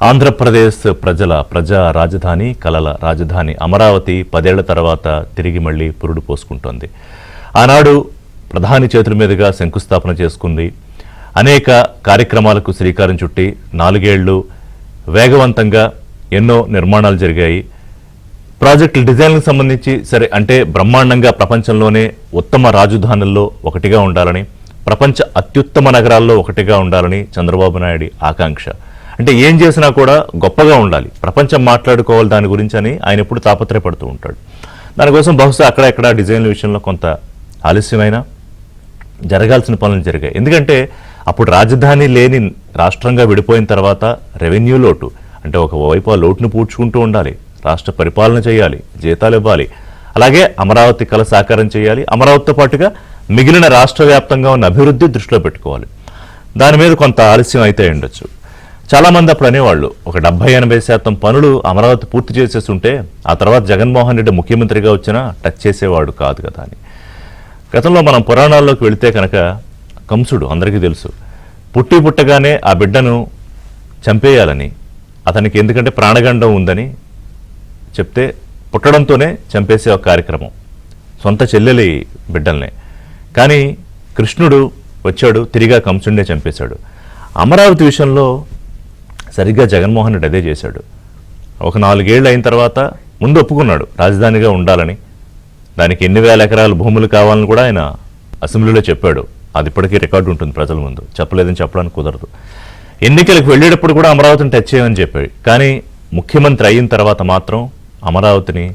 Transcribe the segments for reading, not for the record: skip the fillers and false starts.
ఆంధ్రప్రదేశ్ ప్రజా రాజధాని కలల రాజధాని అమరావతి 10 ఏళ్ల తర్వాత తిరిగి మళ్లీ పురుడు పోసుకుంటోంది. ఆనాడు ప్రధాని చేతుల మీదుగా శంకుస్థాపన చేసుకుంది. అనేక కార్యక్రమాలకు శ్రీకారం చుట్టి 4 ఏళ్లు వేగవంతంగా ఎన్నో నిర్మాణాలు జరిగాయి. ప్రాజెక్టుల డిజైన్లకు సంబంధించి సరే అంటే బ్రహ్మాండంగా ప్రపంచంలోనే ఉత్తమ రాజధానుల్లో ఒకటిగా ఉండాలని, ప్రపంచ అత్యుత్తమ నగరాల్లో ఒకటిగా ఉండాలని చంద్రబాబు నాయుడు ఆకాంక్ష. అంటే ఏం చేసినా కూడా గొప్పగా ఉండాలి, ప్రపంచం మాట్లాడుకోవాలి దాని గురించి అని ఆయన ఎప్పుడు తాపత్రయపడుతూ ఉంటాడు. దానికోసం బహుశా అక్కడెక్కడ డిజైన్ల విషయంలో కొంత ఆలస్యమైన జరగాల్సిన పనులు జరిగాయి. ఎందుకంటే అప్పుడు రాజధాని లేని రాష్ట్రంగా విడిపోయిన తర్వాత రెవెన్యూ లోటు, అంటే ఒకవైపు ఆ లోటును పూడ్చుకుంటూ ఉండాలి, రాష్ట్ర పరిపాలన చేయాలి, జీతాలు ఇవ్వాలి, అలాగే అమరావతి కళ సాకారం చేయాలి, అమరావతితో పాటుగా మిగిలిన రాష్ట్ర వ్యాప్తంగా ఉన్న అభివృద్ధి దృష్టిలో పెట్టుకోవాలి. దాని మీద కొంత ఆలస్యం అయితే ఉండొచ్చు. చాలామంది అప్పుడు అనేవాళ్ళు ఒక 70-80% పనులు అమరావతి పూర్తి చేసేస్తుంటే ఆ తర్వాత జగన్మోహన్ రెడ్డి ముఖ్యమంత్రిగా వచ్చినా టచ్ చేసేవాడు కాదు కదా అని. గతంలో మనం పురాణాల్లోకి వెళితే కనుక కంసుడు అందరికీ తెలుసు, పుట్టగానే ఆ బిడ్డను చంపేయాలని, అతనికి ఎందుకంటే ప్రాణగండం ఉందని చెప్తే పుట్టడంతోనే చంపేసే ఒక కార్యక్రమం, సొంత చెల్లెలి బిడ్డల్నే. కానీ కృష్ణుడు వచ్చాడు, తిరిగా కంసుడినే చంపేశాడు. అమరావతి విషయంలో సరిగ్గా జగన్మోహన్ రెడ్డి అదే చేశాడు. ఒక 4 ఏళ్ళు అయిన తర్వాత ముందు ఒప్పుకున్నాడు రాజధానిగా ఉండాలని, దానికి ఎన్ని వేల ఎకరాల భూములు కావాలని కూడా ఆయన అసెంబ్లీలో చెప్పాడు. అది ఇప్పటికీ రికార్డు ఉంటుంది ప్రజల ముందు, చెప్పలేదని చెప్పడానికి కుదరదు. ఎన్నికలకు వెళ్ళేటప్పుడు కూడా అమరావతిని టచ్ చేయమని చెప్పాడు. కానీ ముఖ్యమంత్రి అయిన తర్వాత మాత్రం అమరావతిని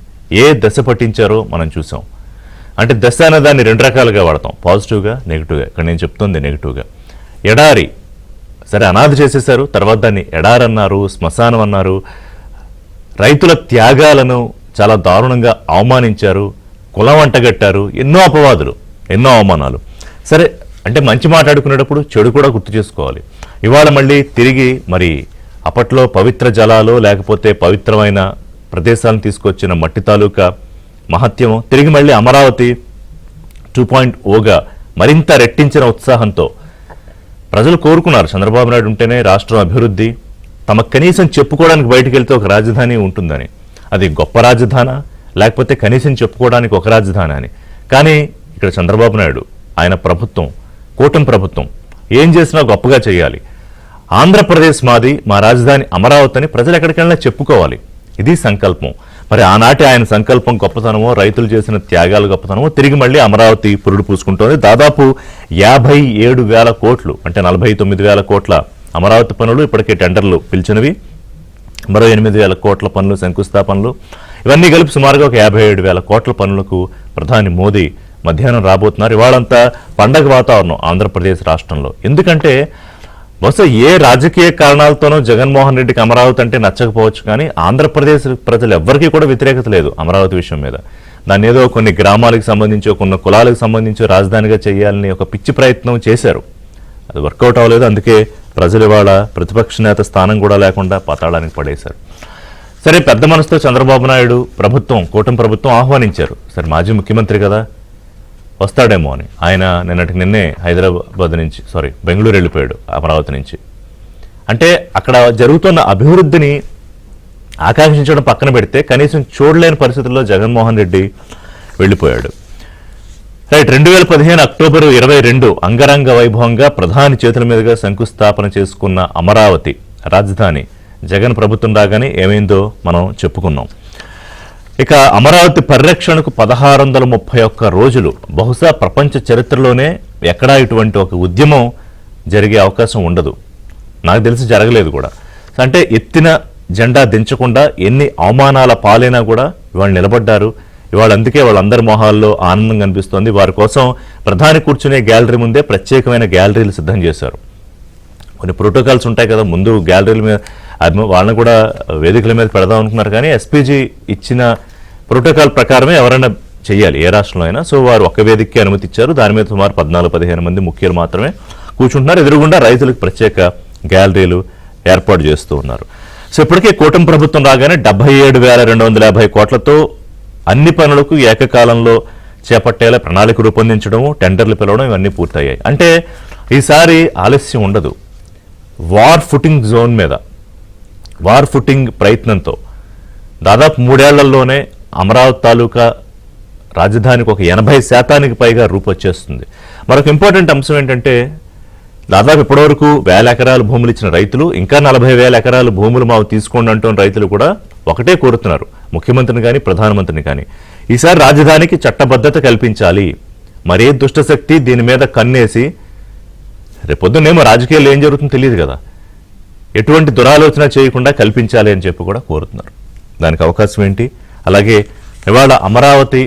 ఏ దశ పట్టించారో మనం చూసాం. అంటే దశ అనే దాన్ని 2 రకాలుగా వాడతాం, పాజిటివ్గా నెగిటివ్గా. ఇక్కడ నేను చెప్తుంది నెగిటివ్గా. ఎడారి సరే అనాథ చేసేశారు, తర్వాత దాన్ని ఎడారన్నారు, శ్మశానం అన్నారు, రైతుల త్యాగాలను చాలా దారుణంగా అవమానించారు, కులం అంటగట్టారు, ఎన్నో అపవాదులు, ఎన్నో అవమానాలు. సరే అంటే మంచి మాట్లాడుకునేటప్పుడు చెడు కూడా గుర్తు చేసుకోవాలి. ఇవాళ మళ్ళీ తిరిగి మరి అప్పట్లో పవిత్ర జలాలు లేకపోతే పవిత్రమైన ప్రదేశాలను తీసుకొచ్చిన మట్టి తాలూకా మహత్యము తిరిగి మళ్ళీ అమరావతి 2.0గా మరింత రెట్టించిన ఉత్సాహంతో ప్రజలు కోరుకున్నారు. చంద్రబాబు నాయుడు ఉంటేనే రాష్ట్రం అభివృద్ధి, తమకు కనీసం చెప్పుకోవడానికి బయటకు వెళ్తే ఒక రాజధాని ఉంటుందని. అది గొప్ప రాజధానా లేకపోతే కనీసం చెప్పుకోవడానికి ఒక రాజధాని అని. కానీ ఇక్కడ చంద్రబాబు నాయుడు ఆయన ప్రభుత్వం, కూటమి ప్రభుత్వం ఏం చేసినా గొప్పగా చేయాలి. ఆంధ్రప్రదేశ్ మాది, మా రాజధాని అమరావతి అని ప్రజలు ఎక్కడికెళ్ళినా చెప్పుకోవాలి. ఇది సంకల్పం. మరి ఆనాటి ఆయన సంకల్పం గొప్పతనమో, రైతులు చేసిన త్యాగాలు గొప్పతనమో తిరిగి మళ్ళీ అమరావతి పురుడు పూసుకుంటోంది. దాదాపు 57,000 కోట్లు, అంటే 49,000 కోట్ల అమరావతి పనులు ఇప్పటికే టెండర్లు పిలిచినవి, మరో 8,000 కోట్ల పనులు శంకుస్థాపనలు, ఇవన్నీ కలిపి సుమారుగా ఒక 57,000 కోట్ల పనులకు ప్రధాని మోదీ మధ్యాహ్నం రాబోతున్నారు. ఇవాళంతా పండగ వాతావరణం ఆంధ్రప్రదేశ్ రాష్ట్రంలో. ఎందుకంటే బహుశా ఏ రాజకీయ కారణాలతోనో జగన్మోహన్ రెడ్డికి అమరావతి అంటే నచ్చకపోవచ్చు, కానీ ఆంధ్రప్రదేశ్ ప్రజలు ఎవ్వరికీ కూడా వ్యతిరేకత లేదు అమరావతి విషయం మీద. దాన్ని ఏదో కొన్ని గ్రామాలకు సంబంధించి, కొన్ని కులాలకు సంబంధించి రాజధానిగా చేయాలని ఒక పిచ్చి ప్రయత్నం చేశారు. అది వర్కౌట్ అవ్వలేదు. అందుకే ప్రజలు ఇవాళ ప్రతిపక్ష నేత స్థానం కూడా లేకుండా పాతాళానికి పడేశారు. సరే పెద్ద మనసుతో చంద్రబాబు నాయుడు ప్రభుత్వం, కూటమి ప్రభుత్వం ఆహ్వానించారు. సరే మాజీ ముఖ్యమంత్రి కదా వస్తాడేమో అని. ఆయన నిన్నే హైదరాబాద్ నుంచి బెంగళూరు వెళ్ళిపోయాడు అమరావతి నుంచి. అంటే అక్కడ జరుగుతున్న అభివృద్ధిని ఆకాంక్షించడం పక్కన పెడితే కనీసం చూడలేని పరిస్థితుల్లో జగన్మోహన్ రెడ్డి వెళ్ళిపోయాడు. రైట్, 2015 అక్టోబర్ 22 అంగరంగ వైభవంగా ప్రధాని చేతుల మీదుగా శంకుస్థాపన చేసుకున్న అమరావతి రాజధాని జగన్ ప్రభుత్వం రాగానే ఏమైందో మనం చెప్పుకున్నాం. ఇక అమరావతి పరిరక్షణకు 1631 రోజులు, బహుశా ప్రపంచ చరిత్రలోనే ఎక్కడా ఇటువంటి ఒక ఉద్యమం జరిగే అవకాశం ఉండదు. నాకు తెలిసి జరగలేదు కూడా. అంటే ఎత్తిన జెండా దించకుండా ఎన్ని అవమానాల పాలైనా కూడా ఇవాళ నిలబడ్డారు. ఇవాళ అందుకే వాళ్ళందరి మొహాల్లో ఆనందం కనిపిస్తోంది. వారి కోసం ప్రధాని కూర్చునే గ్యాలరీ ముందే ప్రత్యేకమైన గ్యాలరీలు సిద్ధం చేశారు. కొన్ని ప్రోటోకాల్స్ ఉంటాయి కదా, ముందు గ్యాలరీల మీద వాళ్ళని కూడా వేదికల మీద పెడదాం అనుకున్నారు. కానీ ఎస్పీజీ ఇచ్చిన ప్రోటోకాల్ ప్రకారమే ఎవరైనా చేయాలి ఏ రాష్ట్రంలో అయినా. సో వారు ఒక్క వేదికకి అనుమతి ఇచ్చారు. దాని మీద సుమారు 14-15 మంది ముఖ్యులు మాత్రమే కూర్చుంటున్నారు. ఎదురుగుండా రైతులకు ప్రత్యేక గ్యాలరీలు ఏర్పాటు చేస్తూ ఉన్నారు. సో ఇప్పటికే కూటమి ప్రభుత్వం రాగానే 77,250 కోట్లతో అన్ని పనులకు ఏకకాలంలో చేపట్టేలా ప్రణాళిక రూపొందించడము, టెండర్లు పిలవడం ఇవన్నీ పూర్తయ్యాయి. అంటే ఈసారి ఆలస్యం ఉండదు. వార్ ఫుటింగ్ జోన్ మీద వార్ ఫుటింగ్ ప్రయత్నంతో దాదాపు 3 ఏళ్లలోనే అమరావతి తాలూకా రాజధానికి ఒక 80% పైగా రూపొచ్చేస్తుంది. మరొక ఇంపార్టెంట్ అంశం ఏంటంటే దాదాపు ఇప్పటివరకు 1000 ఎకరాల భూములు ఇచ్చిన రైతులు ఇంకా 40,000 ఎకరాల భూములు మాకు తీసుకోండి అంటున్న రైతులు కూడా ఒకటే కోరుతున్నారు, ముఖ్యమంత్రిని కానీ ప్రధానమంత్రిని కానీ, ఈసారి రాజధానికి చట్టబద్ధత కల్పించాలి. మరే దుష్టశక్తి దీని మీద కన్నేసి రేపొద్దునేమో రాజకీయాలు ఏం జరుగుతుందో తెలియదు కదా, ఎటువంటి దురాలోచన చేయకుండా కల్పించాలి అని చెప్పి కూడా కోరుతున్నారు. దానికి అవకాశం ఏంటి? అలాగే ఇవాళ అమరావతి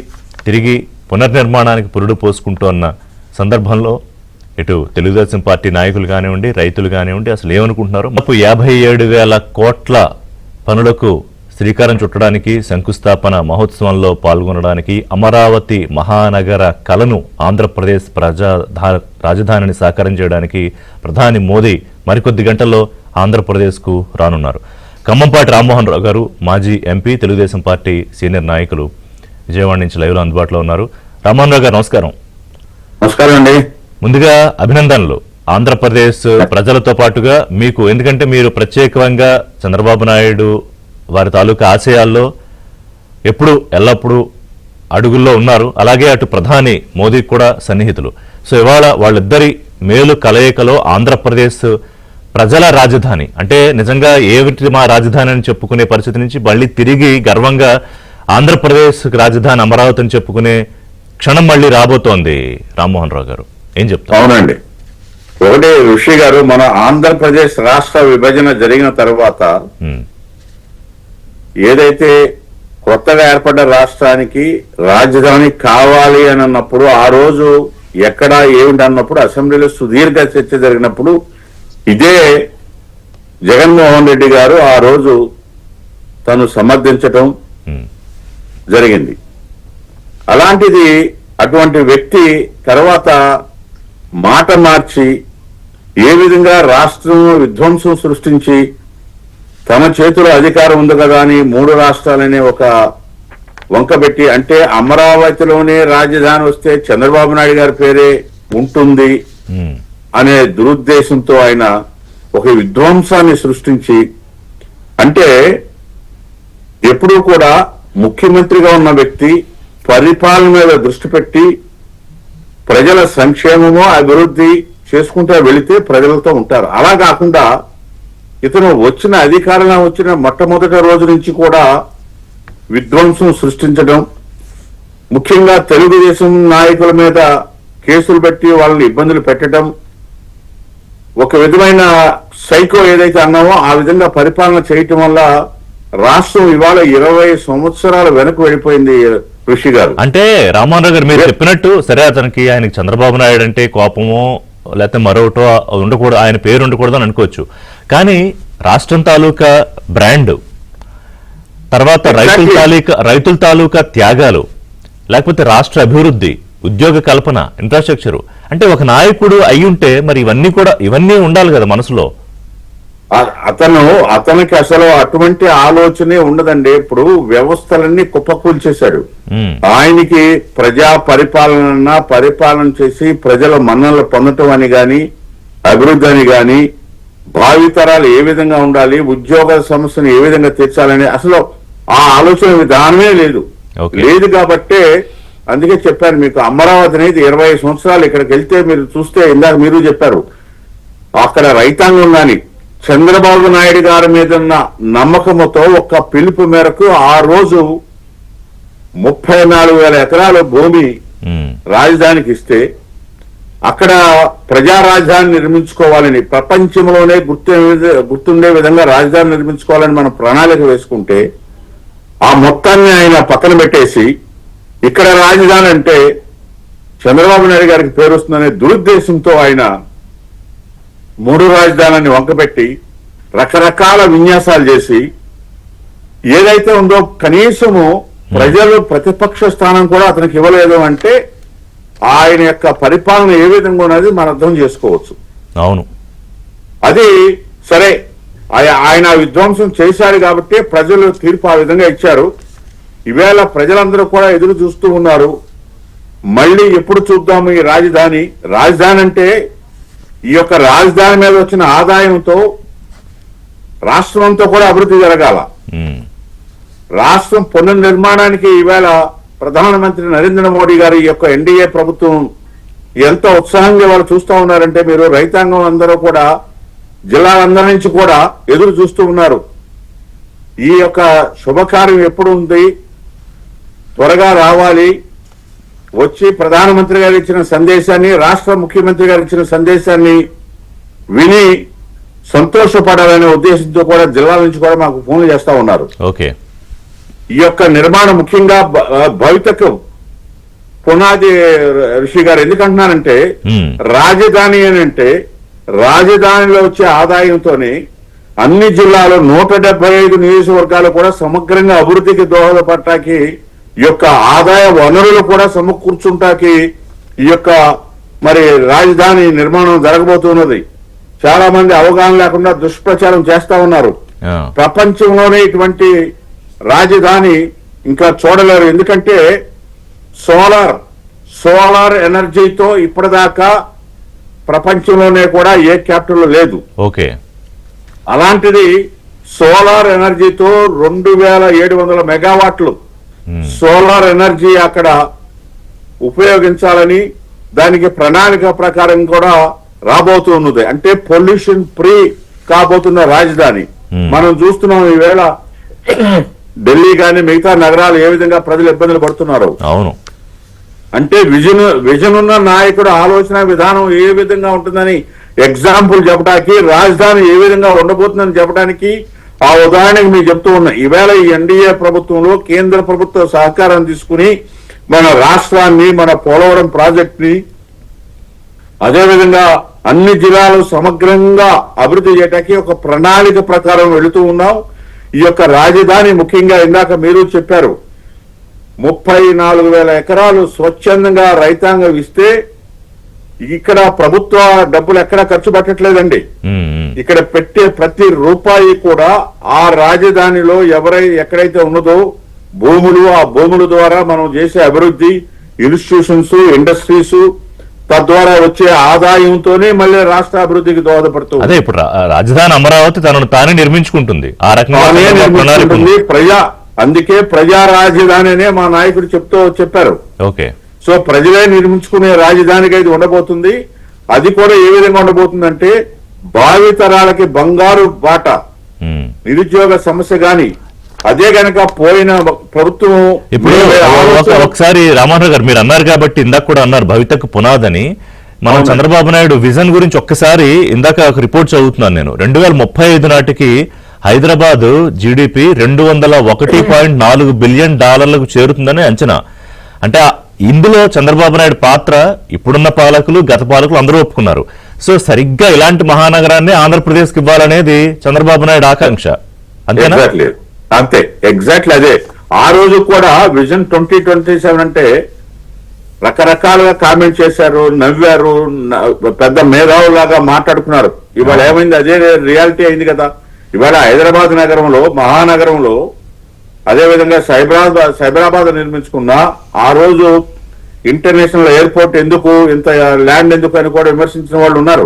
తిరిగి పునర్నిర్మాణానికి పురుడు పోసుకుంటూ సందర్భంలో ఇటు తెలుగుదేశం పార్టీ నాయకులు కానివ్వండి, రైతులు కానివ్వండి అసలు ఏమనుకుంటున్నారు? 57,000 కోట్ల పనులకు శ్రీకారం చుట్టడానికి, శంకుస్థాపన మహోత్సవంలో పాల్గొనడానికి, అమరావతి మహానగర కలను ఆంధ్రప్రదేశ్ రాజధానిని సాకారం చేయడానికి ప్రధాని మోదీ మరికొద్ది గంటల్లో ఆంధ్రప్రదేశ్కు రానున్నారు. ఖమ్మంపాటి రామ్మోహన్ రావు గారు మాజీ ఎంపీ, తెలుగుదేశం పార్టీ సీనియర్ నాయకులు విజయవాడ నుంచి లైవ్లో అందుబాటులో ఉన్నారు. రామ్మోహన్ రావు గారు నమస్కారం. నమస్కారం అండి. ముందుగా అభినందనలు ఆంధ్రప్రదేశ్ ప్రజలతో పాటుగా మీకు, ఎందుకంటే మీరు ప్రత్యేకంగా చంద్రబాబు నాయుడు వారి తాలూకా ఆశయాల్లో ఎల్లప్పుడూ అడుగుల్లో ఉన్నారు. అలాగే అటు ప్రధాని మోదీకి కూడా సన్నిహితులు. సో ఇవాళ వాళ్ళిద్దరి మేలు కలయికలో ఆంధ్రప్రదేశ్ ప్రజల రాజధాని అంటే నిజంగా ఏమిటి మా రాజధాని అని చెప్పుకునే పరిస్థితి నుంచి మళ్ళీ తిరిగి గర్వంగా ఆంధ్రప్రదేశ్ రాజధాని అమరావతి అని చెప్పుకునే క్షణం మళ్ళీ రాబోతోంది. రామ్మోహన్ రావు గారు ఏం చెప్తారు? అవునండి, ఒకటి ఋషి గారు, మన ఆంధ్రప్రదేశ్ రాష్ట్ర విభజన జరిగిన తర్వాత ఏదైతే కొత్తగా ఏర్పడ్డ రాష్ట్రానికి రాజధాని కావాలి అని అన్నప్పుడు, ఆ రోజు ఎక్కడ ఏమిటి అన్నప్పుడు అసెంబ్లీలో సుదీర్ఘ చర్చ జరిగినప్పుడు ఇదే జగన్మోహన్ రెడ్డి గారు ఆ రోజు తను సమర్థించటం జరిగింది. అలాంటిది అటువంటి వ్యక్తి తర్వాత మాట మార్చి ఏ విధంగా రాష్ట్రం విధ్వంసం సృష్టించి తన చేతిలో అధికారం ఉంది కదా అని 3 రాష్ట్రాలనే ఒక వంకబెట్టి, అంటే అమరావతిలోనే రాజధాని వస్తే చంద్రబాబు నాయుడు గారి పేరే ఉంటుంది అనే దురుద్దేశంతో ఆయన ఒక విధ్వంసాన్ని సృష్టించి, అంటే ఎప్పుడూ కూడా ముఖ్యమంత్రిగా ఉన్న వ్యక్తి పరిపాలన మీద దృష్టి పెట్టి ప్రజల సంక్షేమము అభివృద్ధి చేసుకుంటూ వెళితే ప్రజలతో ఉంటారు. అలా కాకుండా ఇతను అధికారంలో వచ్చిన మొట్టమొదటి రోజు నుంచి కూడా విధ్వంసం సృష్టించడం, ముఖ్యంగా తెలుగుదేశం నాయకుల మీద కేసులు పెట్టి వాళ్ళని ఇబ్బందులు పెట్టడం, ఒక విధమైన సైకో ఏదైతే అన్నామో ఆ విధంగా పరిపాలన చేయటం వల్ల రాష్ట్రం ఇవాళ 20 సంవత్సరాల వెనక్కి వెళ్ళిపోయింది. ఋషి గారు, అంటే రామ్మోహన్ రావు గారు మీరు చెప్పినట్టు సరే, అతనికి ఆయనకి చంద్రబాబు నాయుడు అంటే కోపమో లేకపోతే మరొకటో ఉండకూడదు, ఆయన పేరు ఉండకూడదు అని అనుకోవచ్చు. కానీ రాష్ట్రం తాలూకా బ్రాండ్, తర్వాత రైతుల తాలూకా త్యాగాలు, లేకపోతే రాష్ట్ర అభివృద్ధి, ఉద్యోగ కల్పన, ఇన్ఫ్రాస్ట్రక్చర్, అంటే ఒక నాయకుడు అయి ఉంటే మరి ఇవన్నీ ఉండాలి కదా మనసులో. అతనికి అసలు అటువంటి ఆలోచనే ఉండదండి. ఇప్పుడు వ్యవస్థలన్నీ కుప్పకూల్చేశాడు. ఆయనకి ప్రజా పరిపాలన చేసి ప్రజల మన్ననలు పొందటం అని గాని, అభివృద్ధి అని గాని, భావితరాలు ఏ విధంగా ఉండాలి, ఉద్యోగ సమస్యను ఏ విధంగా తీర్చాలని అసలు ఆ ఆలోచన విధానమే లేదు. కాబట్టే అందుకే చెప్పాను మీకు, అమరావతి అనేది 20 సంవత్సరాలు ఇక్కడికి వెళ్తే మీరు చూస్తే, ఇందాక మీరు చెప్పారు, అక్కడ రైతాంగం గాని చంద్రబాబు నాయుడు గారి మీద ఉన్న నమ్మకంతో ఒక పిలుపు మేరకు ఆ రోజు 34,000 ఎకరాల భూమి రాజధానికి ఇస్తే, అక్కడ ప్రజా రాజధాని నిర్మించుకోవాలని, ప్రపంచంలోనే గుర్తుండే విధంగా రాజధాని నిర్మించుకోవాలని మనం ప్రణాళిక వేసుకుంటే, ఆ మొత్తాన్ని ఆయన పక్కన పెట్టేసి ఇక్కడ రాజధాని అంటే చంద్రబాబు నాయుడు గారికి పేరు వస్తుందనే దురుద్దేశంతో ఆయన 3 రాజధానిని వంకపెట్టి రకరకాల విన్యాసాలు చేసి, ఏదైతే ఉందో కనీసము ప్రజలు ప్రతిపక్ష స్థానం కూడా అతనికి ఇవ్వలేదు అంటే ఆయన యొక్క పరిపాలన ఏ విధంగా ఉన్నది మనం అర్థం చేసుకోవచ్చు. అవును, అది సరే, ఆయన విధ్వంసం చేశారు కాబట్టి ప్రజలు తీర్పు ఆ విధంగా ఇచ్చారు. ఈవేళ ప్రజలందరూ కూడా ఎదురు చూస్తూ ఉన్నారు, మళ్ళీ ఎప్పుడు చూద్దాము ఈ రాజధాని అంటే ఈ యొక్క రాజధాని మీద వచ్చిన ఆదాయంతో రాష్ట్రం అంతా కూడా అభివృద్ధి జరగాల. ఉమ్, రాష్ట్రం పునర్నిర్మాణానికి ఈవేళ ప్రధానమంత్రి నరేంద్ర మోడీ గారి యొక్క ఎన్డీఏ ప్రభుత్వం ఎంత ఉత్సాహంగా వాళ్ళు చూస్తూ ఉన్నారంటే, మీరు రైతాంగం అందరూ కూడా జిల్లాలందరి నుంచి కూడా ఎదురు చూస్తూ ఉన్నారు. ఈ యొక్క శుభకార్యం ఎప్పుడు ఉంది, త్వరగా రావాలి, వచ్చి ప్రధానమంత్రి గారు ఇచ్చిన సందేశాన్ని, రాష్ట్ర ముఖ్యమంత్రి గారు ఇచ్చిన సందేశాన్ని విని సంతోషపడాలనే ఉద్దేశంతో కూడా జిల్లాల నుంచి కూడా మాకు ఫోన్లు చేస్తా ఉన్నారు. ఓకే. ఈ యొక్క నిర్మాణం ముఖ్యంగా భవితకు పునాది ఋషి గారు. ఎందుకంటున్నానంటే రాజధాని అని అంటే రాజధానిలో వచ్చే ఆదాయంతోనే అన్ని జిల్లాలు 175 నియోజకవర్గాలు కూడా సమగ్రంగా అభివృద్ధికి దోహదపడటానికి, ఈ యొక్క ఆదాయ వనరులు కూడా సమకూర్చుంటాకి ఈ యొక్క మరి రాజధాని నిర్మాణం జరగబోతున్నది. చాలా మంది అవగాహన లేకుండా దుష్ప్రచారం చేస్తా ఉన్నారు. ప్రపంచంలోనే ఇటువంటి రాజధాని ఇంకా చూడలేరు. ఎందుకంటే సోలార్ ఎనర్జీతో ఇప్పటిదాకా ప్రపంచంలోనే కూడా ఏ క్యాపిటల్ లేదు. ఓకే. అలాంటిది సోలార్ ఎనర్జీతో 2700 మెగావాట్లు సోలార్ ఎనర్జీ అక్కడ ఉపయోగించాలని దానికి ప్రణాళిక ప్రకారం కూడా రాబోతున్నది. అంటే పొల్యూషన్ ఫ్రీ కాబోతున్న రాజధాని. మనం చూస్తున్నాం ఈవేళ ఢిల్లీ కానీ మిగతా నగరాలు ఏ విధంగా ప్రజలు ఇబ్బందులు పడుతున్నారు. అవును. అంటే విజన్ ఉన్న నాయకుడు ఆలోచన విధానం ఏ విధంగా ఉంటుందని ఎగ్జాంపుల్ చెప్పడానికి, రాజధాని ఏ విధంగా ఉండబోతుందని చెప్పడానికి ఆ ఉదాహరణకి మీకు చెప్తూ ఉన్నా. ఈవేళ ఈ ఎన్డీఏ ప్రభుత్వంలో కేంద్ర ప్రభుత్వ సహకారం తీసుకుని మన రాష్ట్రాన్ని, మన పోలవరం ప్రాజెక్ట్ ని, అదేవిధంగా అన్ని జిల్లాలు సమగ్రంగా అభివృద్ధి చేయడానికి ఒక ప్రణాళిక ప్రకారం వెళుతూ ఉన్నాం. ఈ యొక్క రాజధాని ముఖ్యంగా ఇందాక మీరు చెప్పారు 34,000 ఎకరాలు స్వచ్ఛందంగా రైతాంగం ఇస్తే ఇక్కడ ప్రభుత్వ డబ్బులు ఎక్కడా ఖర్చు పెట్టట్లేదండి. ఇక్కడ పెట్టే ప్రతి రూపాయి కూడా ఆ రాజధానిలో ఎక్కడైతే ఉన్నదో భూములు, ఆ భూముల ద్వారా మనం చేసే అభివృద్ధి, ఇన్స్టిట్యూషన్స్, ఇండస్ట్రీస్, తద్వారా వచ్చే ఆదాయంతోనే మళ్ళీ రాష్ట్ర అభివృద్ధికి దోహదపడుతుంది. అదే ఇప్పుడు రాజధాని అమరావతి తనను తానే నిర్మించుకుంటుంది. ఆ రకంగా అందుకే ప్రజా రాజధాని అనే మా నాయకుడు చెప్పారు. ఓకే. సో ప్రజలే నిర్మించుకునే రాజధానికి అది ఉండబోతుంది. అది కూడా ఏ విధంగా ఉండబోతుందంటే భావితరాలకి బంగారు బాట. నిరుద్యోగ సమస్య గాని అదే గనక పోయిన ప్రభుత్వం ఇప్పుడు ఒకసారి రామారావు గారు మీరు అన్నారు కాబట్టి ఇందాక కూడా అన్నారు భవితకు పునాదని. మనం చంద్రబాబు నాయుడు విజన్ గురించి ఒక్కసారి ఇందాక ఒక రిపోర్ట్ చదువుతున్నాను నేను. 2035 నాటికి హైదరాబాద్ జీడిపి $201.4 బిలియన్ చేరుతుందని అంచనా. అంటే ఇందులో చంద్రబాబు నాయుడు పాత్ర ఇప్పుడున్న పాలకులు, గత పాలకులు అందరూ ఒప్పుకున్నారు. సో సరిగ్గా ఇలాంటి మహానగరాన్ని ఆంధ్రప్రదేశ్కి ఇవ్వాలనేది చంద్రబాబు నాయుడు ఆకాంక్ష. అంతేనా? అంతే, ఎగ్జాక్ట్లీ అదే. ఆ రోజు కూడా విజన్ 2027 అంటే రకరకాలుగా కామెంట్ చేశారు, నవ్వారు, పెద్ద మేధావులాగా మాట్లాడుకున్నారు. ఇవాళ ఏమైంది? అదే రియాలిటీ అయింది కదా. ఇవాళ హైదరాబాద్ నగరంలో, మహానగరంలో, అదేవిధంగా సైబరాబాద్ నిర్మించుకున్న ఆ రోజు ఇంటర్నేషనల్ ఎయిర్పోర్ట్ ఎందుకు ఇంత ల్యాండ్ ఎందుకు అని కూడా విమర్శించిన వాళ్ళు ఉన్నారు.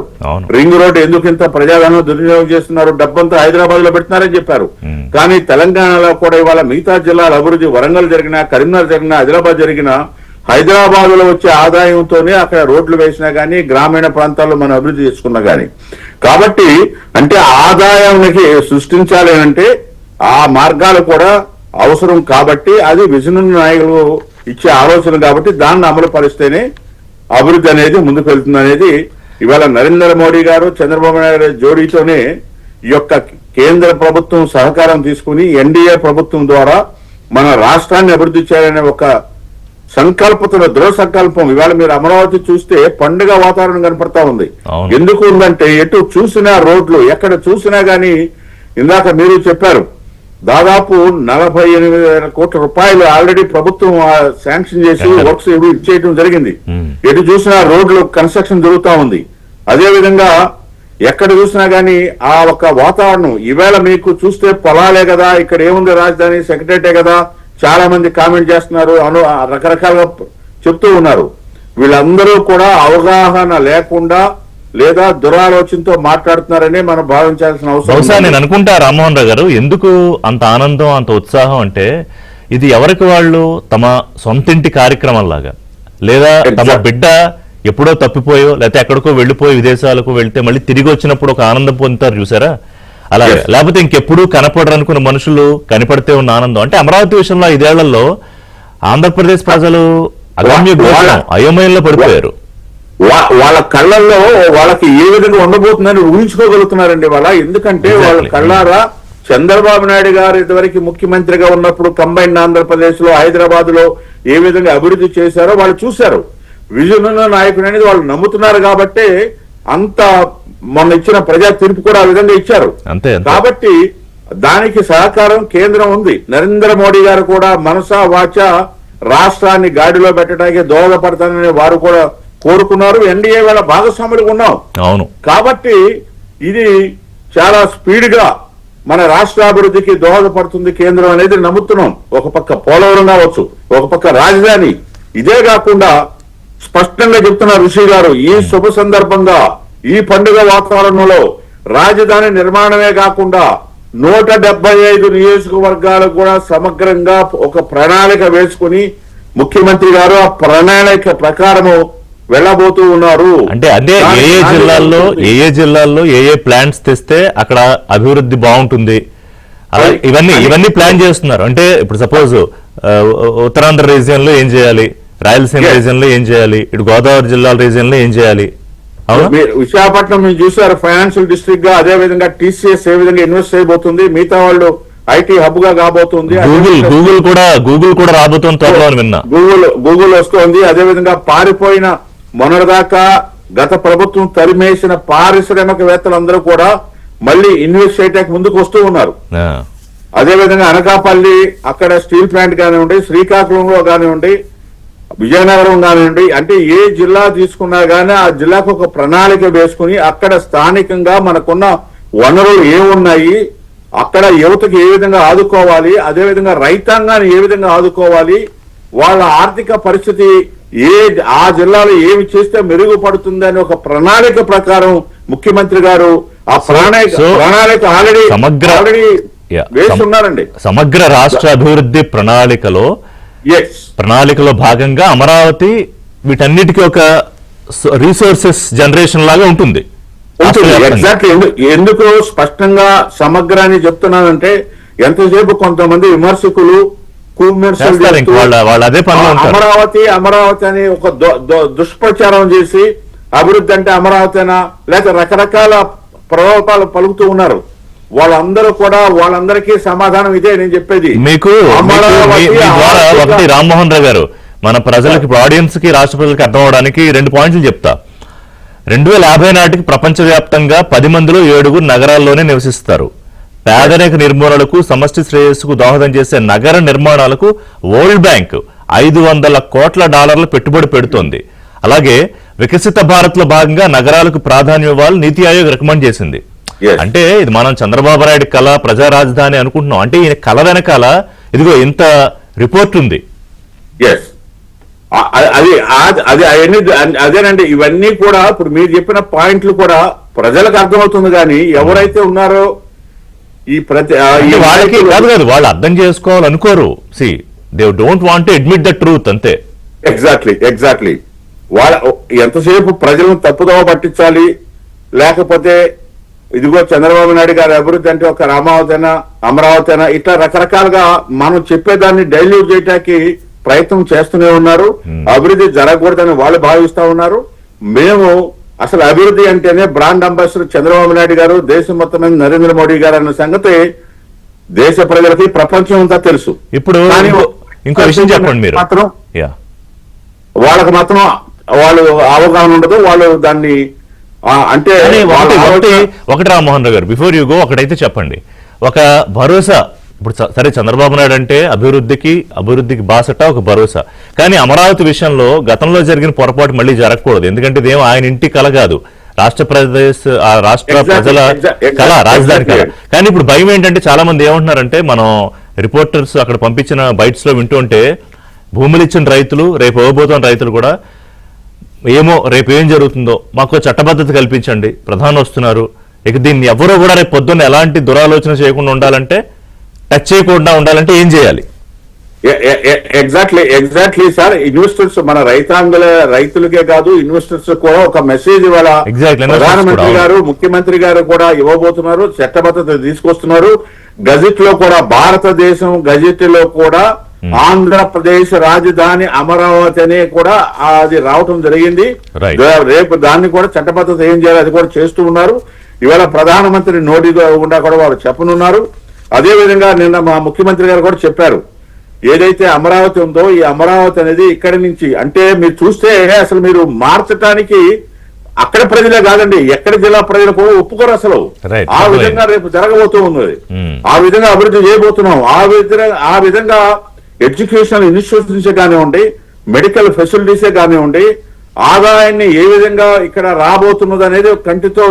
రింగ్ రోడ్ ఎందుకు ఇంత ప్రజాధనం దుర్వినియోగం చేస్తున్నారు, డబ్బంతా హైదరాబాద్ లో పెడుతున్నారని చెప్పారు. కానీ తెలంగాణలో కూడా ఇవాళ మిగతా జిల్లాల అభివృద్ధి, వరంగల్ జరిగినా, కరీంనగర్ జరిగినా, ఆదిలాబాద్ జరిగినా, హైదరాబాద్ లో వచ్చే ఆదాయంతోనే అక్కడ రోడ్లు వేసినా గానీ, గ్రామీణ ప్రాంతాల్లో మనం అభివృద్ధి చేసుకున్నా గానీ. కాబట్టి అంటే ఆదాయానికి సృష్టించాలి అంటే ఆ మార్గాలు కూడా అవసరం. కాబట్టి అది విజన్ నాయకులు ఇచ్చే ఆలోచన. కాబట్టి దాన్ని అమలు పరిస్తేనే అభివృద్ధి అనేది ముందుకు వెళ్తుంది అనేది ఇవాళ నరేంద్ర మోడీ గారు, చంద్రబాబు నాయుడు జోడీతోనే ఈ యొక్క కేంద్ర ప్రభుత్వం సహకారం తీసుకుని ఎన్డీఏ ప్రభుత్వం ద్వారా మన రాష్ట్రాన్ని అభివృద్ధి చేయాలనే ఒక సంకల్పంతో, దృఢ సంకల్పం. ఇవాళ మీరు అమరావతి చూస్తే పండుగ వాతావరణం కనపడతా ఉంది. ఎందుకు ఉందంటే ఎటు చూసినా రోడ్లు, ఎక్కడ చూసినా గానీ ఇందాక మీరు చెప్పారు దాదాపు 48,000 కోట్ల రూపాయలు ఆల్రెడీ ప్రభుత్వం శాంక్షన్ చేసి వర్క్స్ ఇచ్చేయడం జరిగింది. ఎటు చూసినా రోడ్లు కన్స్ట్రక్షన్ జరుగుతూ ఉంది. అదే విధంగా ఎక్కడ చూసినా గానీ ఆ ఒక వాతావరణం. ఈవేళ మీకు చూస్తే పొలాలే కదా, ఇక్కడ ఏముంది రాజధాని, సెక్రటరీటే కదా, చాలా మంది కామెంట్ చేస్తున్నారు, రకరకాలుగా చెప్తూ ఉన్నారు. వీళ్ళందరూ కూడా అవగాహన లేకుండా లేదా దురాలోచనతో మాట్లాడుతున్నారని మనం భావించాల్సిన అవసరం బహుశా ఉంది. నేను అనుకుంటా రామ్మోహన్ రావు గారు, ఎందుకు అంత ఆనందం అంత ఉత్సాహం అంటే ఇది ఎవరికి వాళ్ళు తమ సొంతింటి కార్యక్రమం లాగా, లేదా తమ Exactly. బిడ్డ ఎప్పుడో తప్పిపోయో లేకపోతే ఎక్కడికో వెళ్ళిపోయి విదేశాలకు వెళ్తే మళ్ళీ తిరిగి వచ్చినప్పుడు ఒక ఆనందం పొందుతారు చూసారా, అలాగే Yes. లేకపోతే ఇంకెప్పుడు కనపడరు అనుకున్న మనుషులు కనపడితే ఉన్న ఆనందం. అంటే అమరావతి విషయంలో 5 ఏళ్లలో ఆంధ్రప్రదేశ్ ప్రజలు అగమ్య గోచరం అయోమయంలో పడిపోయారు. వాళ్ళ కళ్ళల్లో వాళ్ళకి ఏ విధంగా ఉండబోతుందని ఊహించుకోగలుగుతున్నారండి వాళ్ళ. ఎందుకంటే Exactly. వాళ్ళ కళ్ళారా చంద్రబాబు నాయుడు గారు ఇదివరకు ముఖ్యమంత్రిగా ఉన్నప్పుడు కంబైన్డ్ ఆంధ్రప్రదేశ్ లో, హైదరాబాద్ లో ఏ విధంగా అభివృద్ధి చేశారో వాళ్ళు చూశారు. విజన్ ఉన్న నాయకుడు అనేది వాళ్ళు నమ్ముతున్నారు కాబట్టి అంత మొన్న ఇచ్చిన ప్రజా తీర్పు కూడా ఆ విధంగా ఇచ్చారు. అంతే అంతే. కాబట్టి దానికి సహకారం కేంద్రం ఉంది. నరేంద్ర మోడీ గారు కూడా మనసా వాచ రాష్ట్రాన్ని గాడిలో పెట్టడానికి దోహదపడతానని వారు కూడా కోరుకున్నారు. ఎన్డీఏ వాళ్ళ భాగస్వాములు ఉన్నాం. అవును. కాబట్టి ఇది చాలా స్పీడ్ గా మన రాష్ట్రాభివృద్ధికి దోహదపడుతుంది కేంద్రం అనేది నమ్ముతున్నాం. ఒక పక్క పోలవరం కావచ్చు, ఒక పక్క రాజధాని. ఇదే కాకుండా స్పష్టంగా చెప్తున్నారు ఋషి గారు, ఈ శుభ సందర్భంగా ఈ పండుగ వాతావరణంలో రాజధాని నిర్మాణమే కాకుండా 175 నియోజకవర్గాలకు కూడా సమగ్రంగా ఒక ప్రణాళిక వేసుకుని ముఖ్యమంత్రి గారు ఆ ప్రణాళిక ప్రకారము వెళ్ళబోతూ ఉన్నారు. అంటే అదే ఏ జిల్లాల్లో ఏ ప్లాన్స్ తెస్తే అక్కడ అభివృద్ధి బాగుంటుంది, అలా ఇవన్నీ ప్లాన్ చేస్తున్నారు. అంటే ఇప్పుడు సపోజ్ ఉత్తరాంధ్ర రీజియన్ లో ఏం చేయాలి, రాయలసీమ రీజియన్ లో ఏం చేయాలి, ఇటు గోదావరి జిల్లాల రీజియన్ లో ఏం చేయాలి. మీరు విశాఖపట్నం మీరు చూసారు ఫైనాన్షియల్ డిస్ట్రిక్ట్ గా, అదే విధంగా టీసీఎస్ ఏ విధంగా ఇన్వెస్ట్ చేయబోతుంది, మిగతా వాళ్ళు ఐటీ హబ్ గా కాబోతుంది. గూగుల్ కూడా రాబోతుంది త్వరలో అని విన్నా. గూగుల్ వస్తోంది. అదే విధంగా పారిపోయిన మొన్నటిదాకా గత ప్రభుత్వం తరిమేసిన పారిశ్రామికవేత్తలందరూ కూడా మళ్ళీ ఇన్వెస్ట్ చేయడానికి ముందుకు వస్తూ ఉన్నారు. అదే విధంగా అనకాపల్లి అక్కడ స్టీల్ ప్లాంట్ కానివ్వండి, శ్రీకాకుళంలో కానివ్వండి, విజయనగరం కానివ్వండి, అంటే ఏ జిల్లా తీసుకున్నా గానీ ఆ జిల్లాకు ఒక ప్రణాళిక వేసుకుని అక్కడ స్థానికంగా మనకున్న వనరులు ఏమున్నాయి, అక్కడ యువతకు ఏ విధంగా ఆదుకోవాలి, అదే విధంగా రైతాంగాన్ని ఏ విధంగా ఆదుకోవాలి, వాళ్ళ ఆర్థిక పరిస్థితి ఆ జిల్లాలో ఏమి చేస్తే మెరుగుపడుతుంది అని ఒక ప్రణాళిక ప్రకారం ముఖ్యమంత్రి గారు ఆ ప్రణాళిక ఆల్రెడీ వేస్తున్నారండి. సమగ్ర రాష్ట్ర అభివృద్ధి ప్రణాళికలో భాగంగా అమరావతి వీటన్నిటికీ ఒక రీసోర్సెస్ జనరేషన్ లాగా ఉంటుంది. ఎగ్జాక్ట్లీ. ఎందుకు స్పష్టంగా సమగ్రాన్ని చెప్తున్నానంటే ఎంతసేపు కొంతమంది విమర్శకులు అమరావతి అని ఒక దుష్ప్రచారం చేసి అభివృద్ధి అంటే అమరావతినా లేక రకరకాల ప్రలోభాలు పలుకుతూ ఉన్నారు. వాళ్ళందరూ కూడా వాళ్ళందరికీ సమాధానం ఇదే నేను చెప్పేది. మీకు ఒకటి రామ్మోహన్ రావు గారు, మన ప్రజలకి ఆడియన్స్ కి రాష్ట్ర ప్రజలకి అర్థం అవడానికి 2 పాయింట్లు చెప్తా. 2050 నాటికి ప్రపంచవ్యాప్తంగా 10 మందిలో 7 నగరాల్లోనే నివసిస్తారు. పేదరిక నిర్మూలనకు, సమష్టి శ్రేయస్సుకు దోహదం చేసే నగర నిర్మాణాలకు వరల్డ్ బ్యాంక్ $500 కోట్ల పెట్టుబడి పెడుతోంది. అలాగే వికసిత భారత్ లో భాగంగా నగరాలకు ప్రాధాన్యం ఇవ్వాలి నీతి ఆయోగ్ రికమెండ్ చేసింది. అంటే ఇది మనం చంద్రబాబు నాయుడు కళ ప్రజా రాజధాని అనుకుంటున్నాం. అంటే ఈయన కళ వెనకాల ఇదిగో ఇంత రిపోర్ట్ ఉంది. అదేనండి. ఇవన్నీ కూడా ఇప్పుడు మీరు చెప్పిన పాయింట్లు కూడా ప్రజలకు అర్థమవుతుంది. కానీ ఎవరైతే ఉన్నారో ఈ వాళ్ళకి కాదు వాళ్ళు అర్థం చేసుకోవాలనుకోరు. See they don't want to admit the truth, అంతే. ఎగ్జాక్ట్లీ. వాళ్ళ ఎంతసేపు ప్రజలను తప్పుదోవ పట్టించాలి, లేకపోతే ఇదిగో చంద్రబాబు నాయుడు గారి అభివృద్ధి అంటే ఒక రామావతైనా అమరావతైనా ఇట్లా రకరకాలుగా మనం చెప్పేదాన్ని డైల్యూట్ చేయడానికి ప్రయత్నం చేస్తూనే ఉన్నారు. అభివృద్ధి జరగకూడదని వాళ్ళు భావిస్తా ఉన్నారు. మేము అసలు అభివృద్ధి అంటేనే బ్రాండ్ అంబాసిడర్ చంద్రబాబు నాయుడు గారు, దేశం మొత్తం నరేంద్ర మోడీ గారు అన్న సంగతి దేశ ప్రజలకి ప్రపంచం అంతా తెలుసు. ఇప్పుడు ఇంకో విషయం చెప్పండి మీరు. మాత్రం వాళ్ళకి మాత్రం వాళ్ళు అవగాహన ఉండదు. వాళ్ళు దాన్ని అంటే ఒకటి రామ్మోహన్ రావు గారు, బిఫోర్ యూ గో ఒకటైతే చెప్పండి. ఒక భరోసా, ఇప్పుడు సరే చంద్రబాబు నాయుడు అంటే అభివృద్ధికి బాసట ఒక భరోసా. కానీ అమరావతి విషయంలో గతంలో జరిగిన పొరపాటు మళ్ళీ జరగకూడదు. ఎందుకంటే ఇదేమో ఆయన ఇంటి కళ కాదు, రాష్ట్ర ప్రజల కళ, రాజధాని కళ. కానీ ఇప్పుడు భయం ఏంటంటే చాలా మంది ఏమంటున్నారంటే, మనం రిపోర్టర్స్ అక్కడ పంపించిన బైట్స్ లో వింటుంటే భూములు ఇచ్చిన రైతులు, రేపు ఇవ్వబోతున్న రైతులు కూడా ఏమో రేపు ఏం జరుగుతుందో మాకు చట్టబద్ధత కల్పించండి, ప్రధాని వస్తున్నారు, ఇక దీన్ని ఎవరో కూడా రేపు పొద్దున్న ఎలాంటి దురాలోచన చేయకుండా ఉండాలంటే, టచ్ చేయకుండా ఉండాలంటే ఏం చేయాలి? Exactly sir. ఇన్వెస్టర్స్ మన రైతులకే కాదు, ఇన్వెస్టర్స్ కూడా ఒక మెసేజ్ ఇవాళ ప్రధానమంత్రి గారు ముఖ్యమంత్రి గారు కూడా ఇవ్వబోతున్నారు. చట్టబద్ధత తీసుకొస్తున్నారు. గజెట్ లో కూడా, భారతదేశం గజెట్ లో కూడా ఆంధ్రప్రదేశ్ రాజధాని అమరావతి అనే కూడా అది రావటం జరిగింది. రేపు దాన్ని కూడా చట్టబద్ధత ఏం చేయాలి అది కూడా చేస్తూ ఉన్నారు. ఇవాళ ప్రధానమంత్రి నోటి గుండా కూడా వారు చెప్పనున్నారు. అదే విధంగా నిన్న మా ముఖ్యమంత్రి గారు కూడా చెప్పారు, ఏదైతే అమరావతి ఉందో ఈ అమరావతి అనేది ఇక్కడి నుంచి, అంటే మీరు చూస్తే అసలు మీరు మార్చడానికి అక్కడ ప్రజలే కాదండి, ఎక్కడ జిల్లా ప్రజలు కూడా ఒప్పుకోరు అసలు. ఆ విధంగా రేపు జరగబోతూ ఉన్నది. ఆ విధంగా అభివృద్ధి చేయబోతున్నాం. ఆ విధంగా ఎడ్యుకేషనల్ ఇన్స్టిట్యూషన్స్ కానివ్వండి, మెడికల్ ఫెసిలిటీసే కానివ్వండి, ఆదాయాన్ని ఏ విధంగా ఇక్కడ రాబోతున్నది అనేది కంటితో